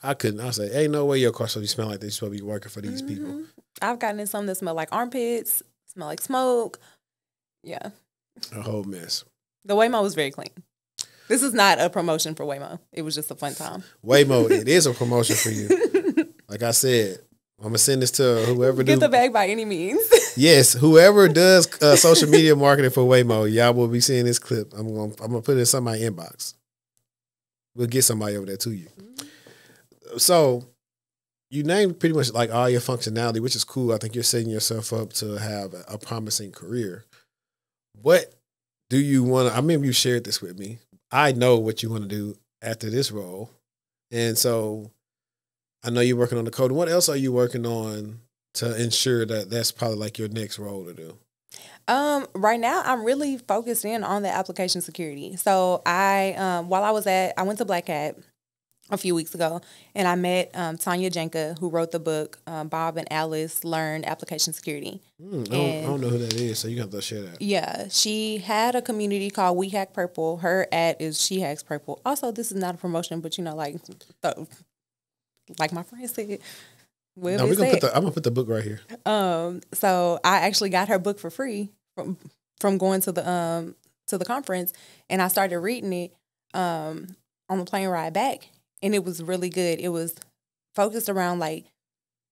I couldn't. I said, ain't no way your car supposed to be smelling like this. You're supposed to be working for these people. I've gotten in some that smell like armpits, smell like smoke. Yeah. A whole mess. The Waymo was very clean. This is not a promotion for Waymo. It was just a fun time. Waymo, it is a promotion for you. Like I said, I'm going to send this to whoever Get the bag by any means. Yes, whoever does social media marketing for Waymo, y'all will be seeing this clip. I'm gonna put it in somebody's inbox. We'll get somebody over there to you. So you named pretty much like all your functionality, which is cool. I think you're setting yourself up to have a promising career. What do you want to, I remember you shared this with me. I know what you want to do after this role. And so I know you're working on the code. What else are you working on to ensure that that's probably like your next role to do? Right now I'm really focused in on the application security. So I went to Black Hat a few weeks ago, and I met Tanya Jenka, who wrote the book Bob and Alice Learn Application Security. I don't know who that is, so you have to share that. Yeah, she had a community called We Hack Purple. Her ad is She Hacks Purple. Also, this is not a promotion, but like my friend said, I'm gonna put the book right here. So I actually got her book for free from going to the conference, and I started reading it on the plane ride back. And it was really good. It was focused around like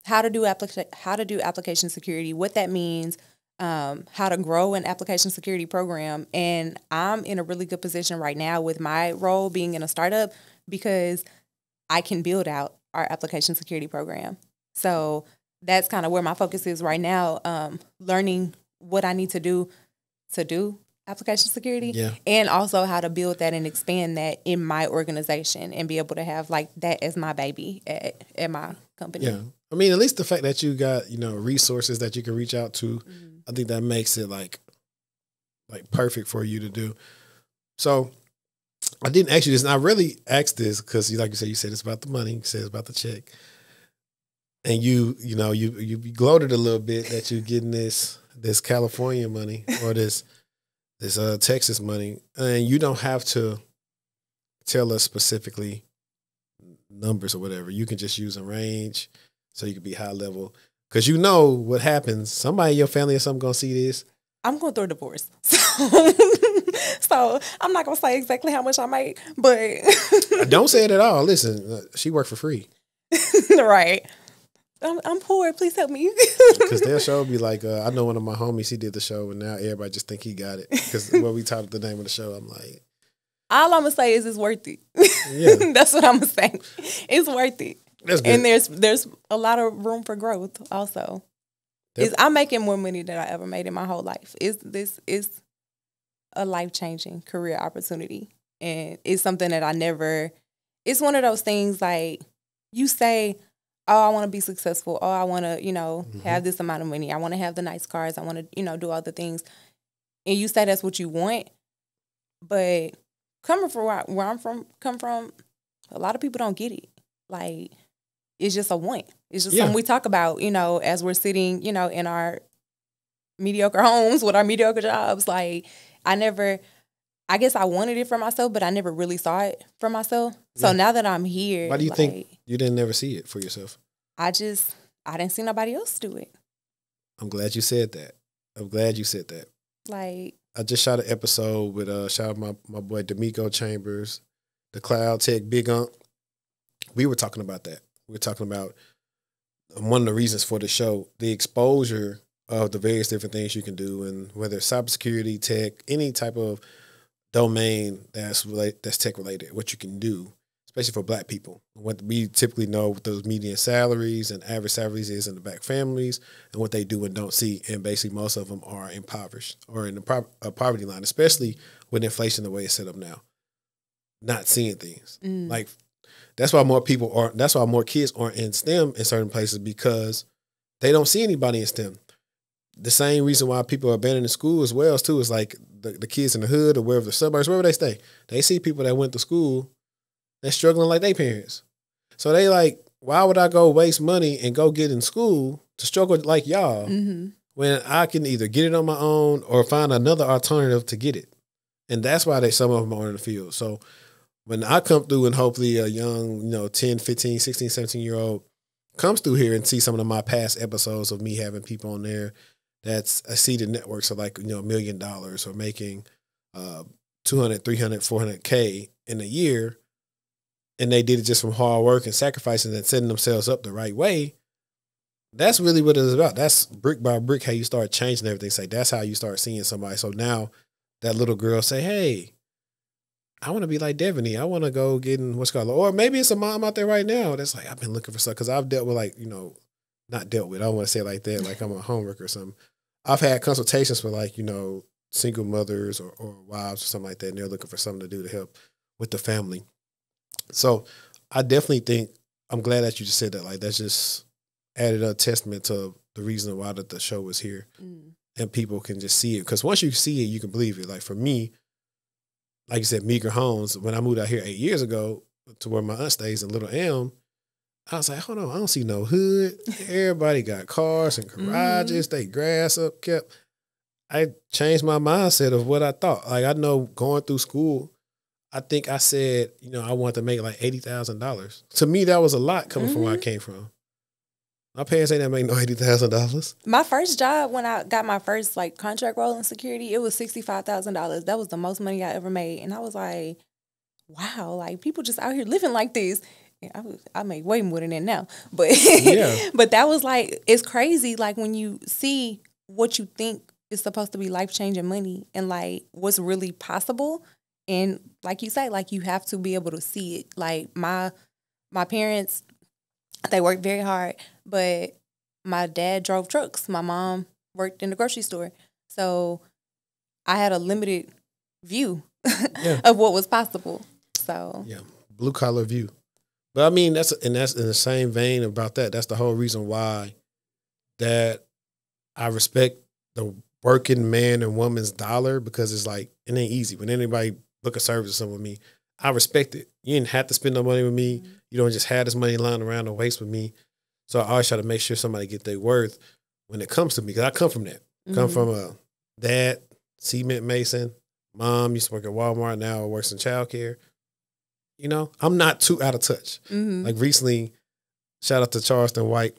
how to do application security, what that means, how to grow an application security program. And I'm in a really good position right now with my role being in a startup because I can build out our application security program. So that's kind of where my focus is right now, learning what I need to do application security, and also how to build that and expand that in my organization and be able to have like that as my baby at my company. Yeah. I mean, at least the fact that you got, resources that you can reach out to, I think that makes it like perfect for you to do. So I didn't ask you this, and I really asked this because like you said it's about the money, you said it's about the check. And you gloated a little bit that you're getting this California money or this Texas money, and you don't have to tell us specifically numbers or whatever. You can just use a range so you can be high level. Because you know what happens. Somebody in your family or something going to see this. I'm going through a divorce. So I'm not going to say exactly how much I make, but... Don't say it at all. Listen, she worked for free. Right. I'm poor. Please help me. Because their show be like, I know one of my homies, he did the show, and now everybody just think he got it. Because when we talked the name of the show, I'm like... All I'm going to say is it's worth it. Yeah. That's what I'm going to say. It's worth it. That's good. And there's a lot of room for growth also. I'm making more money than I ever made in my whole life. This is a life-changing career opportunity. And it's something that it's one of those things like you say, oh, I want to be successful. Oh, I want to, have this amount of money. I want to have the nice cars. I want to, do all the things. And you say that's what you want. But coming from where I'm from, a lot of people don't get it. Like, it's just a want. It's just something we talk about, as we're sitting, in our mediocre homes with our mediocre jobs. Like, I guess I wanted it for myself, but I never really saw it for myself. So now that I'm here. Why do you think you didn't never see it for yourself? I didn't see nobody else do it. I'm glad you said that. Like, I just shot an episode with shout out my boy D'Amico Chambers, the Cloud Tech Big Unk. We were talking about that. We were talking about one of the reasons for the show, the exposure of the various different things you can do, and whether it's cybersecurity, tech, any type of domain that's tech related, what you can do, especially for Black people. What we typically know what those median salaries and average salaries is in the Black families, and what they do and don't see. And basically most of them are impoverished or in the poverty line, especially with inflation the way it's set up now. Not seeing things. Like, that's why more kids aren't in STEM in certain places, because they don't see anybody in STEM. The same reason why people are abandoning school as well, too, is like the kids in the hood or wherever, the suburbs, wherever they stay. They see people that went to school, they're struggling like their parents. So they like, why would I go waste money and go get in school to struggle like y'all when I can either get it on my own or find another alternative to get it? And that's why some of them are in the field. So when I come through and hopefully a young, 10, 15, 16, 17-year-old comes through here and see some of my past episodes of me having people on there that's seeded networks of like, $1 million or making 200, 300, 400K in a year, and they did it just from hard work and sacrificing and setting themselves up the right way. That's really what it is about. That's brick by brick how you start changing everything. Say that's how you start seeing somebody. So now that little girl say, hey, I want to be like Devaney. I want to go get in what's called, or maybe it's a mom out there right now that's like, I've been looking for stuff because I've dealt with like, not dealt with. I don't want to say it like that, like I'm a homeworker or something. I've had consultations with like, single mothers or wives or something like that, and they're looking for something to do to help with the family. So I definitely think, I'm glad that you just said that. Like, that's just added a testament to the reason why the show was here. And people can just see it. Because once you see it, you can believe it. Like for me, like you said, meager homes, when I moved out here 8 years ago to where my aunt stays in Little Elm, I was like, hold on, I don't see no hood. Everybody got cars and garages, they grass up kept. I changed my mindset of what I thought. Like I know going through school, I think I said, I wanted to make like $80,000. To me, that was a lot coming from where I came from. My parents ain't never make no $80,000. My first job, when I got my first like contract role in security, it was $65,000. That was the most money I ever made, and I was like, "Wow, like people just out here living like this." Yeah, I make way more than that now, but but that was like, it's crazy. Like when you see what you think is supposed to be life changing money and like what's really possible, and like you say, like you have to be able to see it. Like my parents, they worked very hard, but my dad drove trucks. My mom worked in the grocery store. So I had a limited view of what was possible. So blue collar view. But I mean, that's in the same vein about that. That's the whole reason why that I respect the working man and woman's dollar, because it's like, it ain't easy. When anybody book a service or something with me, I respect it. You didn't have to spend no money with me. You don't just have this money lying around to waste with me. So I always try to make sure somebody get their worth when it comes to me, because I come from that. Come from a dad, cement mason, mom used to work at Walmart, now works in childcare. I'm not too out of touch. Like recently, shout out to Charleston White.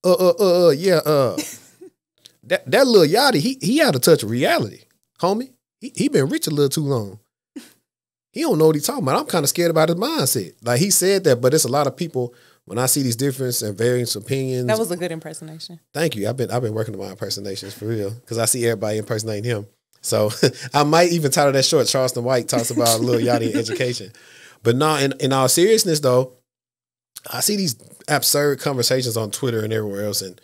That little Yachty, he out of touch with reality, homie. He been rich a little too long. He don't know what he's talking about. I'm kind of scared about his mindset. Like he said that, but it's a lot of people, when I see these difference and various opinions. That was a good impersonation. Thank you. I've been working on my impersonations for real, because I see everybody impersonating him. So I might even title that short, Charleston White talks about Lil Yachty in education. But no, in all seriousness though, I see these absurd conversations on Twitter and everywhere else, and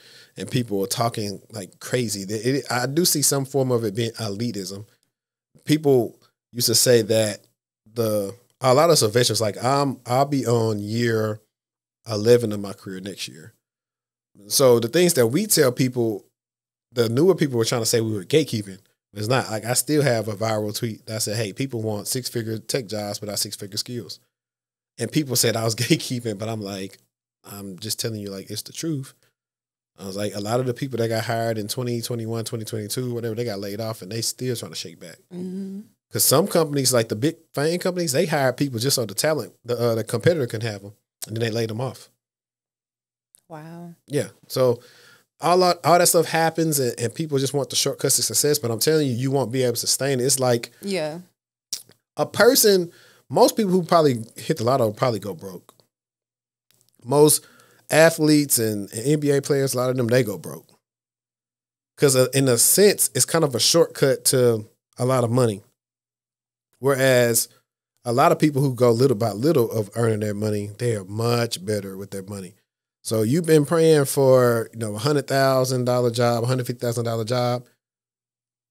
people are talking like crazy. I do see some form of it being elitism. People used to say that a lot of veterans, like I'll be on year 11 of my career next year. So the things that we tell people, the newer people were trying to say we were gatekeeping. It's not. Like I still have a viral tweet that said, hey, people want 6-figure tech jobs without 6-figure skills. And people said I was gatekeeping, but I'm like, I'm just telling you, like, it's the truth. I was like, a lot of the people that got hired in 2021, 2022, whatever, they got laid off and they still trying to shake back. Because some companies, like the big fame companies, they hire people just so the talent, the competitor can have them, and then they laid them off. Wow. Yeah. So all that stuff happens, and people just want the shortcuts to success. But I'm telling you, you won't be able to sustain it. It's like a person. Most people who probably hit the lotto probably go broke. Most athletes and NBA players, a lot of them, they go broke. Because in a sense, it's kind of a shortcut to a lot of money. Whereas a lot of people who go little by little of earning their money, they are much better with their money. So you've been praying for, $100,000 job, $150,000 job.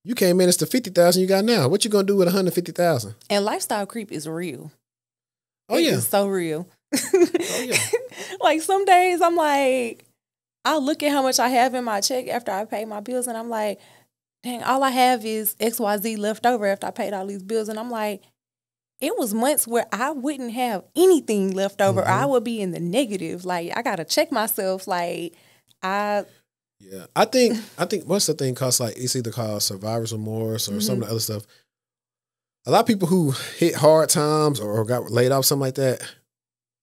You came in, it's the $50,000 you got now. What you gonna do with $150,000? And lifestyle creep is real. Oh yeah, it's so real. Oh yeah. Like some days I'm like, I'll look at how much I have in my check after I pay my bills, and I'm like, dang, all I have is XYZ left over after I paid all these bills. And I'm like, it was months where I wouldn't have anything left over. Or I would be in the negative. Like, I got to check myself. Like, Yeah, I think what's the thing called, like, it's either called survivor's remorse or some of the other stuff. A lot of people who hit hard times or got laid off, something like that,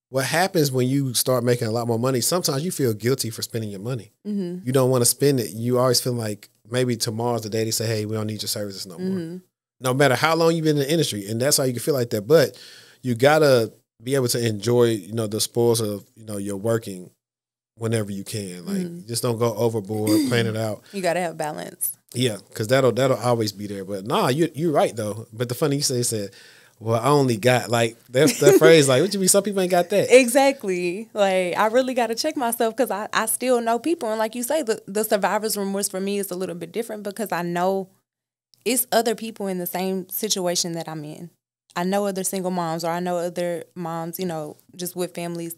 what happens when you start making a lot more money, sometimes you feel guilty for spending your money. You don't want to spend it. You always feel like maybe tomorrow's the day they say, hey, we don't need your services no more. No matter how long you've been in the industry. And that's how you can feel like that. But you got to be able to enjoy, the spoils of, your working whenever you can. Like, just don't go overboard, plan it out. You got to have balance. Yeah, because that'll always be there. But nah, you're right, though. But the funny you said, well, I only got like that's that phrase. Like, what you mean? Some people ain't got that. Exactly. Like, I really got to check myself because I still know people. And like you say, the survivor's remorse for me is a little bit different because I know it's other people in the same situation that I'm in. I know other single moms, or I know other moms, you know, just with families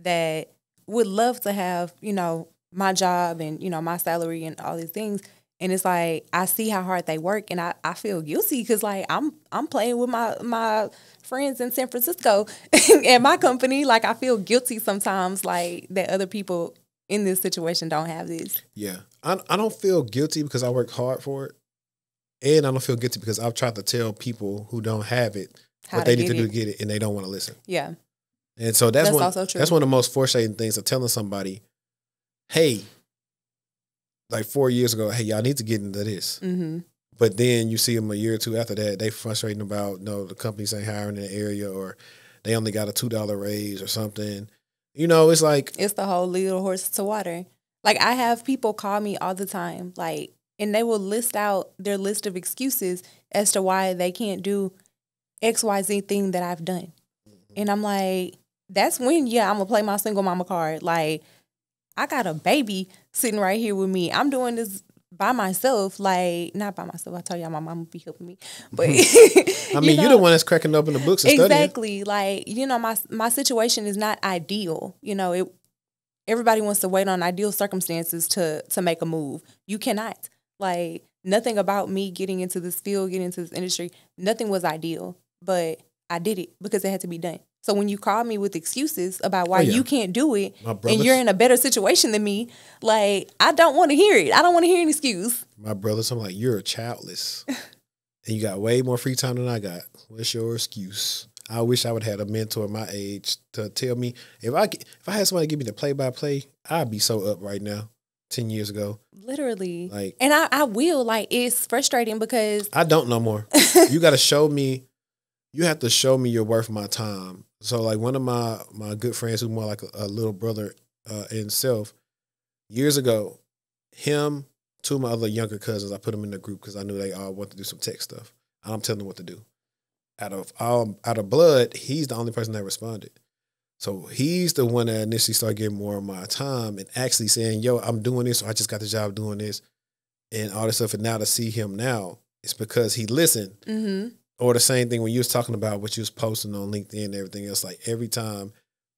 that would love to have, you know, my job and, you know, my salary and all these things. And it's like, I see how hard they work and I feel guilty because like I'm playing with my friends in San Francisco and my company. Like, I feel guilty sometimes, like, that other people in this situation don't have this. Yeah. I don't feel guilty because I work hard for it. And I don't feel guilty because I've tried to tell people who don't have it what they need to do to get it, and they don't want to listen. Yeah. And so that's also true. That's one of the most frustrating things of telling somebody, hey, like 4 years ago, hey, y'all need to get into this. Mm-hmm. But then you see them a year or two after that, they frustrating about, no, the companies ain't hiring in the area, or they only got a $2 raise or something. You know, it's like, it's the whole little horse to water. Like, I have people call me all the time, like, and they will list out their list of excuses as to why they can't do XYZ thing that I've done. And I'm like, that's when, I'm going to play my single mama card. Like, I got a baby sitting right here with me. I'm doing this by myself. Like, not by myself. I tell y'all my mama be helping me. But, I mean, you're the one that's cracking open the books and studying. Exactly. Like, you know, my situation is not ideal. You know, everybody wants to wait on ideal circumstances to make a move. You cannot. Like, nothing about me getting into this field, getting into this industry, nothing was ideal, but I did it because it had to be done. So when you call me with excuses about why you can't do it and you're in a better situation than me, like, I don't want to hear it. I don't want to hear an excuse. My brothers, I'm like, you're childless and you got way more free time than I got. What's your excuse? I wish I would have had a mentor my age to tell me. If I had somebody give me the play-by-play, I'd be so up right now. 10 years ago. Literally. Like, and I will. Like, it's frustrating because I don't no more. You got to show me. You have to show me you're worth my time. So, like, one of my good friends who's more like a little brother in himself, years ago, him, two of my other younger cousins, I put them in the group because I knew they all want to do some tech stuff. I'm telling them what to do. Out of blood, he's the only person that responded. So he's the one that initially started getting more of my time and actually saying, yo, I'm doing this, or I just got the job doing this and all this stuff. And now to see him now, it's because he listened. Mm-hmm. Or the same thing when you was talking about what you was posting on LinkedIn and everything else. Like, every time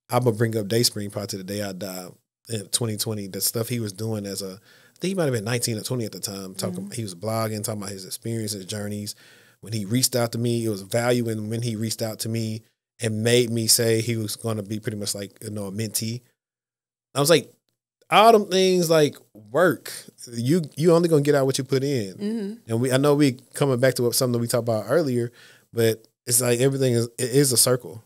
I'm going to bring up Dayspring probably to the day I die in 2020, the stuff he was doing I think he might have been 19 or 20 at the time. He was blogging, talking about his experiences, journeys. When he reached out to me, it was valuing when he reached out to me and made me say he was going to be pretty much like, you know, a mentee. I was like, all them things like work. You only going to get out what you put in. Mm-hmm. And I know we coming back to something that we talked about earlier, but it's like everything is a circle.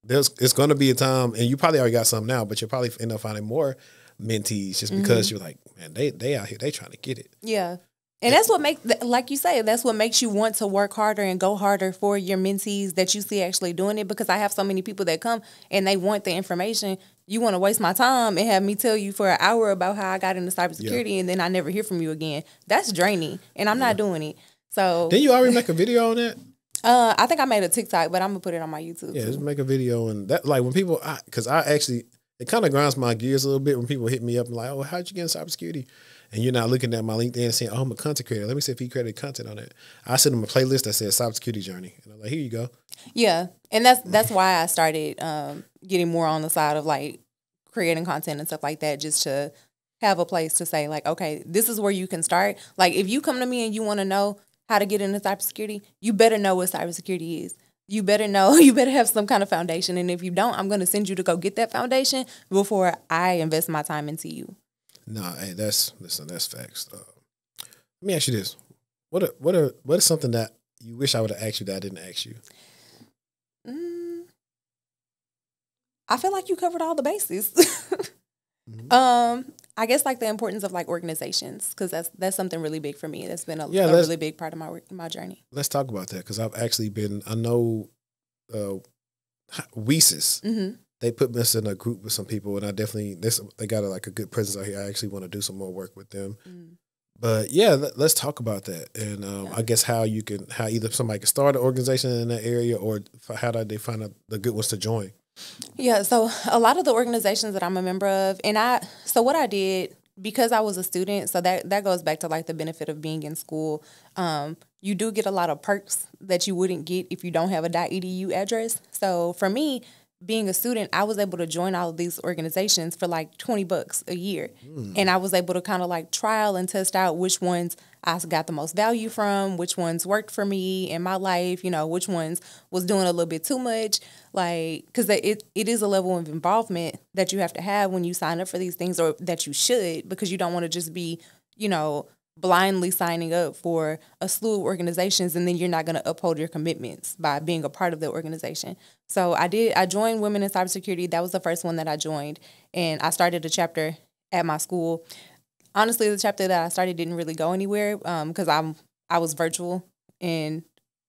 It's going to be a time, and you probably already got some now, but you'll probably end up finding more mentees just because you're like, man, they out here, they trying to get it. Yeah. And that's what makes, like you say, that's what makes you want to work harder and go harder for your mentees that you see actually doing it. Because I have so many people that come and they want the information. You want to waste my time and have me tell you for an hour about how I got into cybersecurity and then I never hear from you again. That's draining, and I'm not doing it. So didn't you already make a video on that? I think I made a TikTok, but I'm gonna put it on my YouTube. Yeah, too. just make a video, and that, like, when people, because I actually, it kind of grinds my gears a little bit when people hit me up and like, oh, how'd you get in cybersecurity? And you're not looking at my LinkedIn and saying, oh, I'm a content creator. Let me see if he created content on that. I sent him a playlist that says cybersecurity journey. And I'm like, here you go. Yeah. And that's why I started getting more on the side of like creating content and stuff like that, just to have a place to say like, okay, this is where you can start. Like, if you come to me and you want to know how to get into cybersecurity, you better know what cybersecurity is. You better know, you better have some kind of foundation. And if you don't, I'm going to send you to go get that foundation before I invest my time into you. No, hey, that's facts. Let me ask you this: what is something that you wish I would have asked you that I didn't ask you? I feel like you covered all the bases. I guess like the importance of like organizations, because that's something really big for me. That's been a really big part of my journey. Let's talk about that, because I've actually been. I know WiCyS. Mm-hmm. They put us in a group with some people, and I definitely they got a good presence out here. I actually want to do some more work with them. But yeah, let's talk about that, and I guess how either somebody can start an organization in that area, or how do they find out the good ones to join. Yeah, so a lot of the organizations that I'm a member of, so what I did, because I was a student, so that goes back to like the benefit of being in school. You do get a lot of perks that you wouldn't get if you don't have a .edu address. So for me, being a student, I was able to join all of these organizations for like $20 a year. And I was able to kind of like trial and test out which ones I got the most value from, which ones worked for me in my life, which ones was doing a little bit too much. Like, because it is a level of involvement that you have to have when you sign up for these things, or that you should, because you don't want to just be, blindly signing up for a slew of organizations, and then you're not going to uphold your commitments by being a part of the organization. So I joined Women in Cybersecurity. That was the first one that I joined, and I started a chapter at my school. Honestly, the chapter that I started didn't really go anywhere because I was virtual, and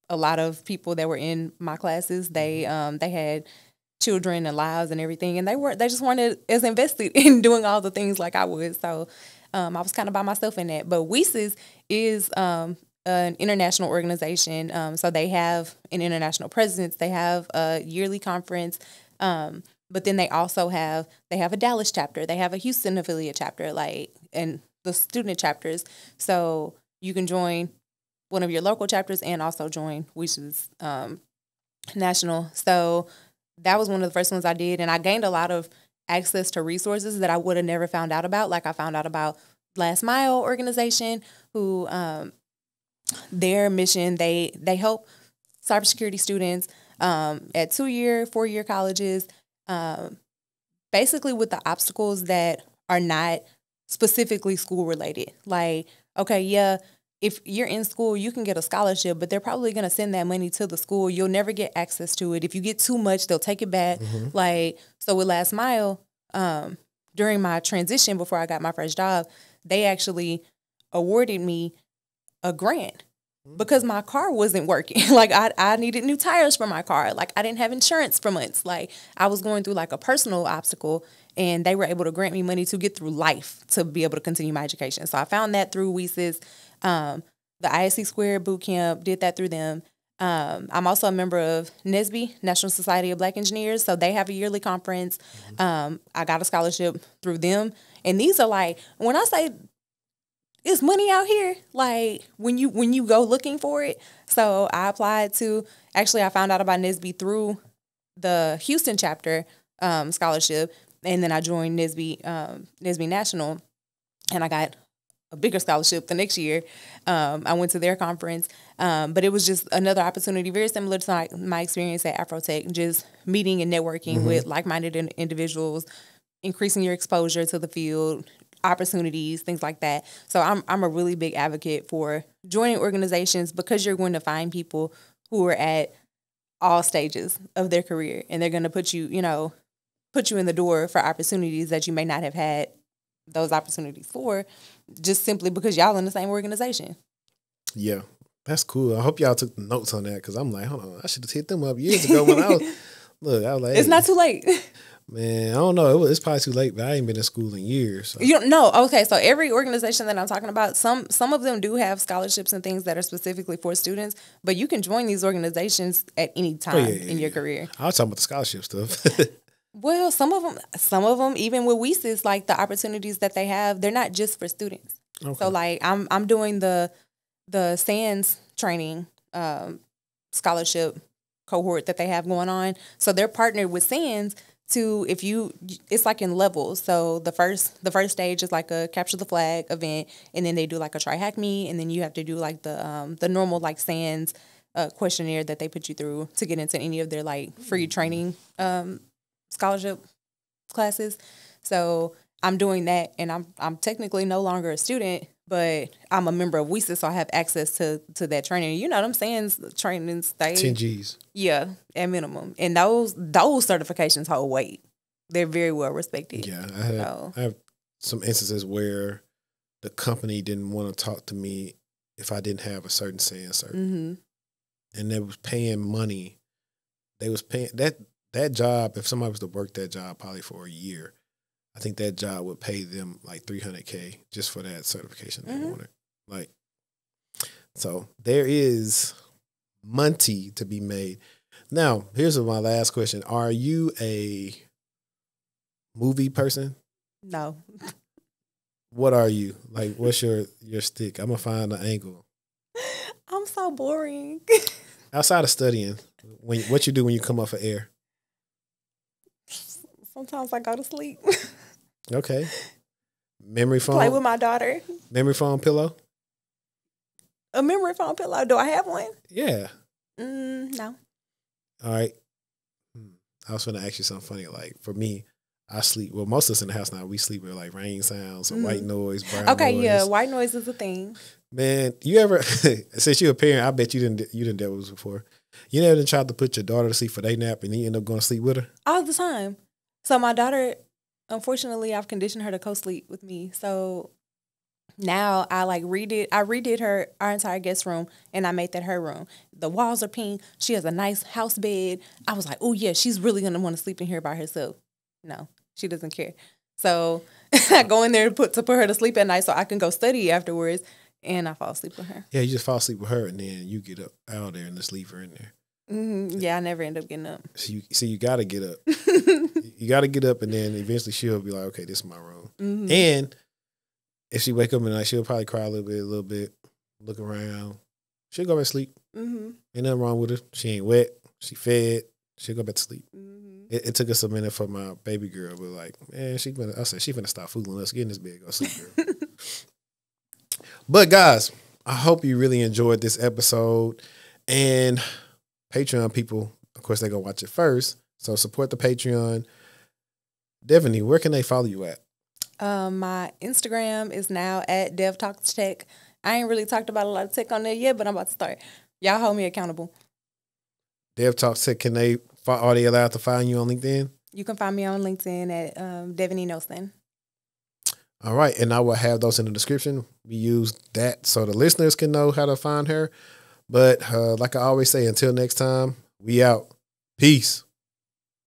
a lot of people that were in my classes, they had children and lives and everything, and they just weren't as invested in doing all the things like I was. So I was kind of by myself in that. But WiCyS is an international organization, so they have an international presence. They have a yearly conference, but then they also have a Dallas chapter. They have a Houston affiliate chapter, and the student chapters. So you can join one of your local chapters and also join WiCyS national. So that was one of the first ones I did, and I gained a lot of access to resources that I would have never found out about. Like I found out about Last Mile organization, who their mission, they help cybersecurity students at 2-year, 4-year colleges, basically with the obstacles that are not specifically school related. Like, okay, yeah, if you're in school, you can get a scholarship, but they're probably going to send that money to the school. You'll never get access to it. If you get too much, they'll take it back. So with Last Mile, during my transition before I got my first job, they actually awarded me a grant because my car wasn't working. Like I needed new tires for my car. Like I didn't have insurance for months. Like I was going through like a personal obstacle, and they were able to grant me money to get through life to be able to continue my education. So I found that through WiCyS. The ISC Squared Bootcamp, did that through them. I'm also a member of NSBE, National Society of Black Engineers. So they have a yearly conference. I got a scholarship through them. And these are like, when I say it's money out here, like when you go looking for it. So I applied to, actually I found out about NSBE through the Houston chapter scholarship. And then I joined NSBE National, and I got a bigger scholarship the next year. I went to their conference, but it was just another opportunity, very similar to my experience at Afrotech, just meeting and networking with like-minded individuals, increasing your exposure to the field, opportunities, things like that. So I'm a really big advocate for joining organizations, because you're going to find people who are at all stages of their career, and they're going to put you in the door for opportunities that you may not have had those opportunities for, just simply because y'all in the same organization. Yeah, that's cool. I hope y'all took the notes on that, because I'm like, hold on, I should have hit them up years ago when I was like, it's not too late. Man, I don't know. It's probably too late, but I ain't been in school in years. So. You don't know. Okay, so every organization that I'm talking about, some of them do have scholarships and things that are specifically for students, but you can join these organizations at any time in your career. I was talking about the scholarship stuff. Well, some of them, even with WiCyS, like the opportunities that they have, they're not just for students. Okay. So like I'm doing the SANS training scholarship cohort that they have going on. So they're partnered with SANS to, it's like in levels. So the first stage is like a capture the flag event, and then they do like a try hack me, and then you have to do like the normal like SANS questionnaire that they put you through to get into any of their like free training scholarship classes. So I'm doing that, and I'm technically no longer a student, but I'm a member of WiCyS, so I have access to that training. You know, them SANS trainings, 10 G's. Yeah, at minimum. And those certifications hold weight. They're very well respected. Yeah, I have some instances where the company didn't want to talk to me if I didn't have a certain SANS cert. And they was paying money. They was paying that job, if somebody was to work that job probably for a year, I think that job would pay them like $300K just for that certification they wanted. Like, so there is money to be made. Now, here's my last question. Are you a movie person? No. What are you? Like, what's your stick? I'm going to find the angle. I'm so boring. Outside of studying, what you do when you come off of air? Sometimes I go to sleep. Okay. Memory foam? Play with my daughter. Memory foam pillow? A memory foam pillow. Do I have one? Yeah. No. All right. I was going to ask you something funny. Like, for me, I sleep. Well, most of us in the house now, we sleep with like rain sounds, or white noise, brown noise. Okay, yeah, white noise is a thing. Man, you ever, since you're a parent, I bet you didn't deal with this before. You never tried to put your daughter to sleep for their nap and then you end up going to sleep with her? All the time. So my daughter, unfortunately, I've conditioned her to co-sleep with me. So now I redid our entire guest room, and I made that her room. The walls are pink. She has a nice house bed. I was like, oh yeah, she's really gonna want to sleep in here by herself. No, she doesn't care. So I go in there to put her to sleep at night so I can go study afterwards, and I fall asleep with her. Yeah, you just fall asleep with her, and then you get up out of there and just leave her in there. Mm-hmm. Yeah, I never end up getting up. So you got to get up. You got to get up, and then eventually she'll be like, okay, this is my room. Mm-hmm. And if she wake up at night, she'll probably cry a little bit, look around. She'll go back to sleep. Mm-hmm. Ain't nothing wrong with her. She ain't wet. She fed. She'll go back to sleep. Mm-hmm. It took us a minute for my baby girl, but like, man, I said, she finna stop fooling us. Get in this bed, go sleep, girl. But guys, I hope you really enjoyed this episode. And Patreon people, of course, they're going to watch it first. So support the Patreon. Devaney, where can they follow you at? My Instagram is now at DevTalksTech. I ain't really talked about a lot of tech on there yet, but I'm about to start. Y'all hold me accountable. DevTalksTech, are they allowed to find you on LinkedIn? You can find me on LinkedIn at Devaney Nelson. All right, and I will have those in the description. We use that so the listeners can know how to find her. But like I always say, until next time, we out. Peace.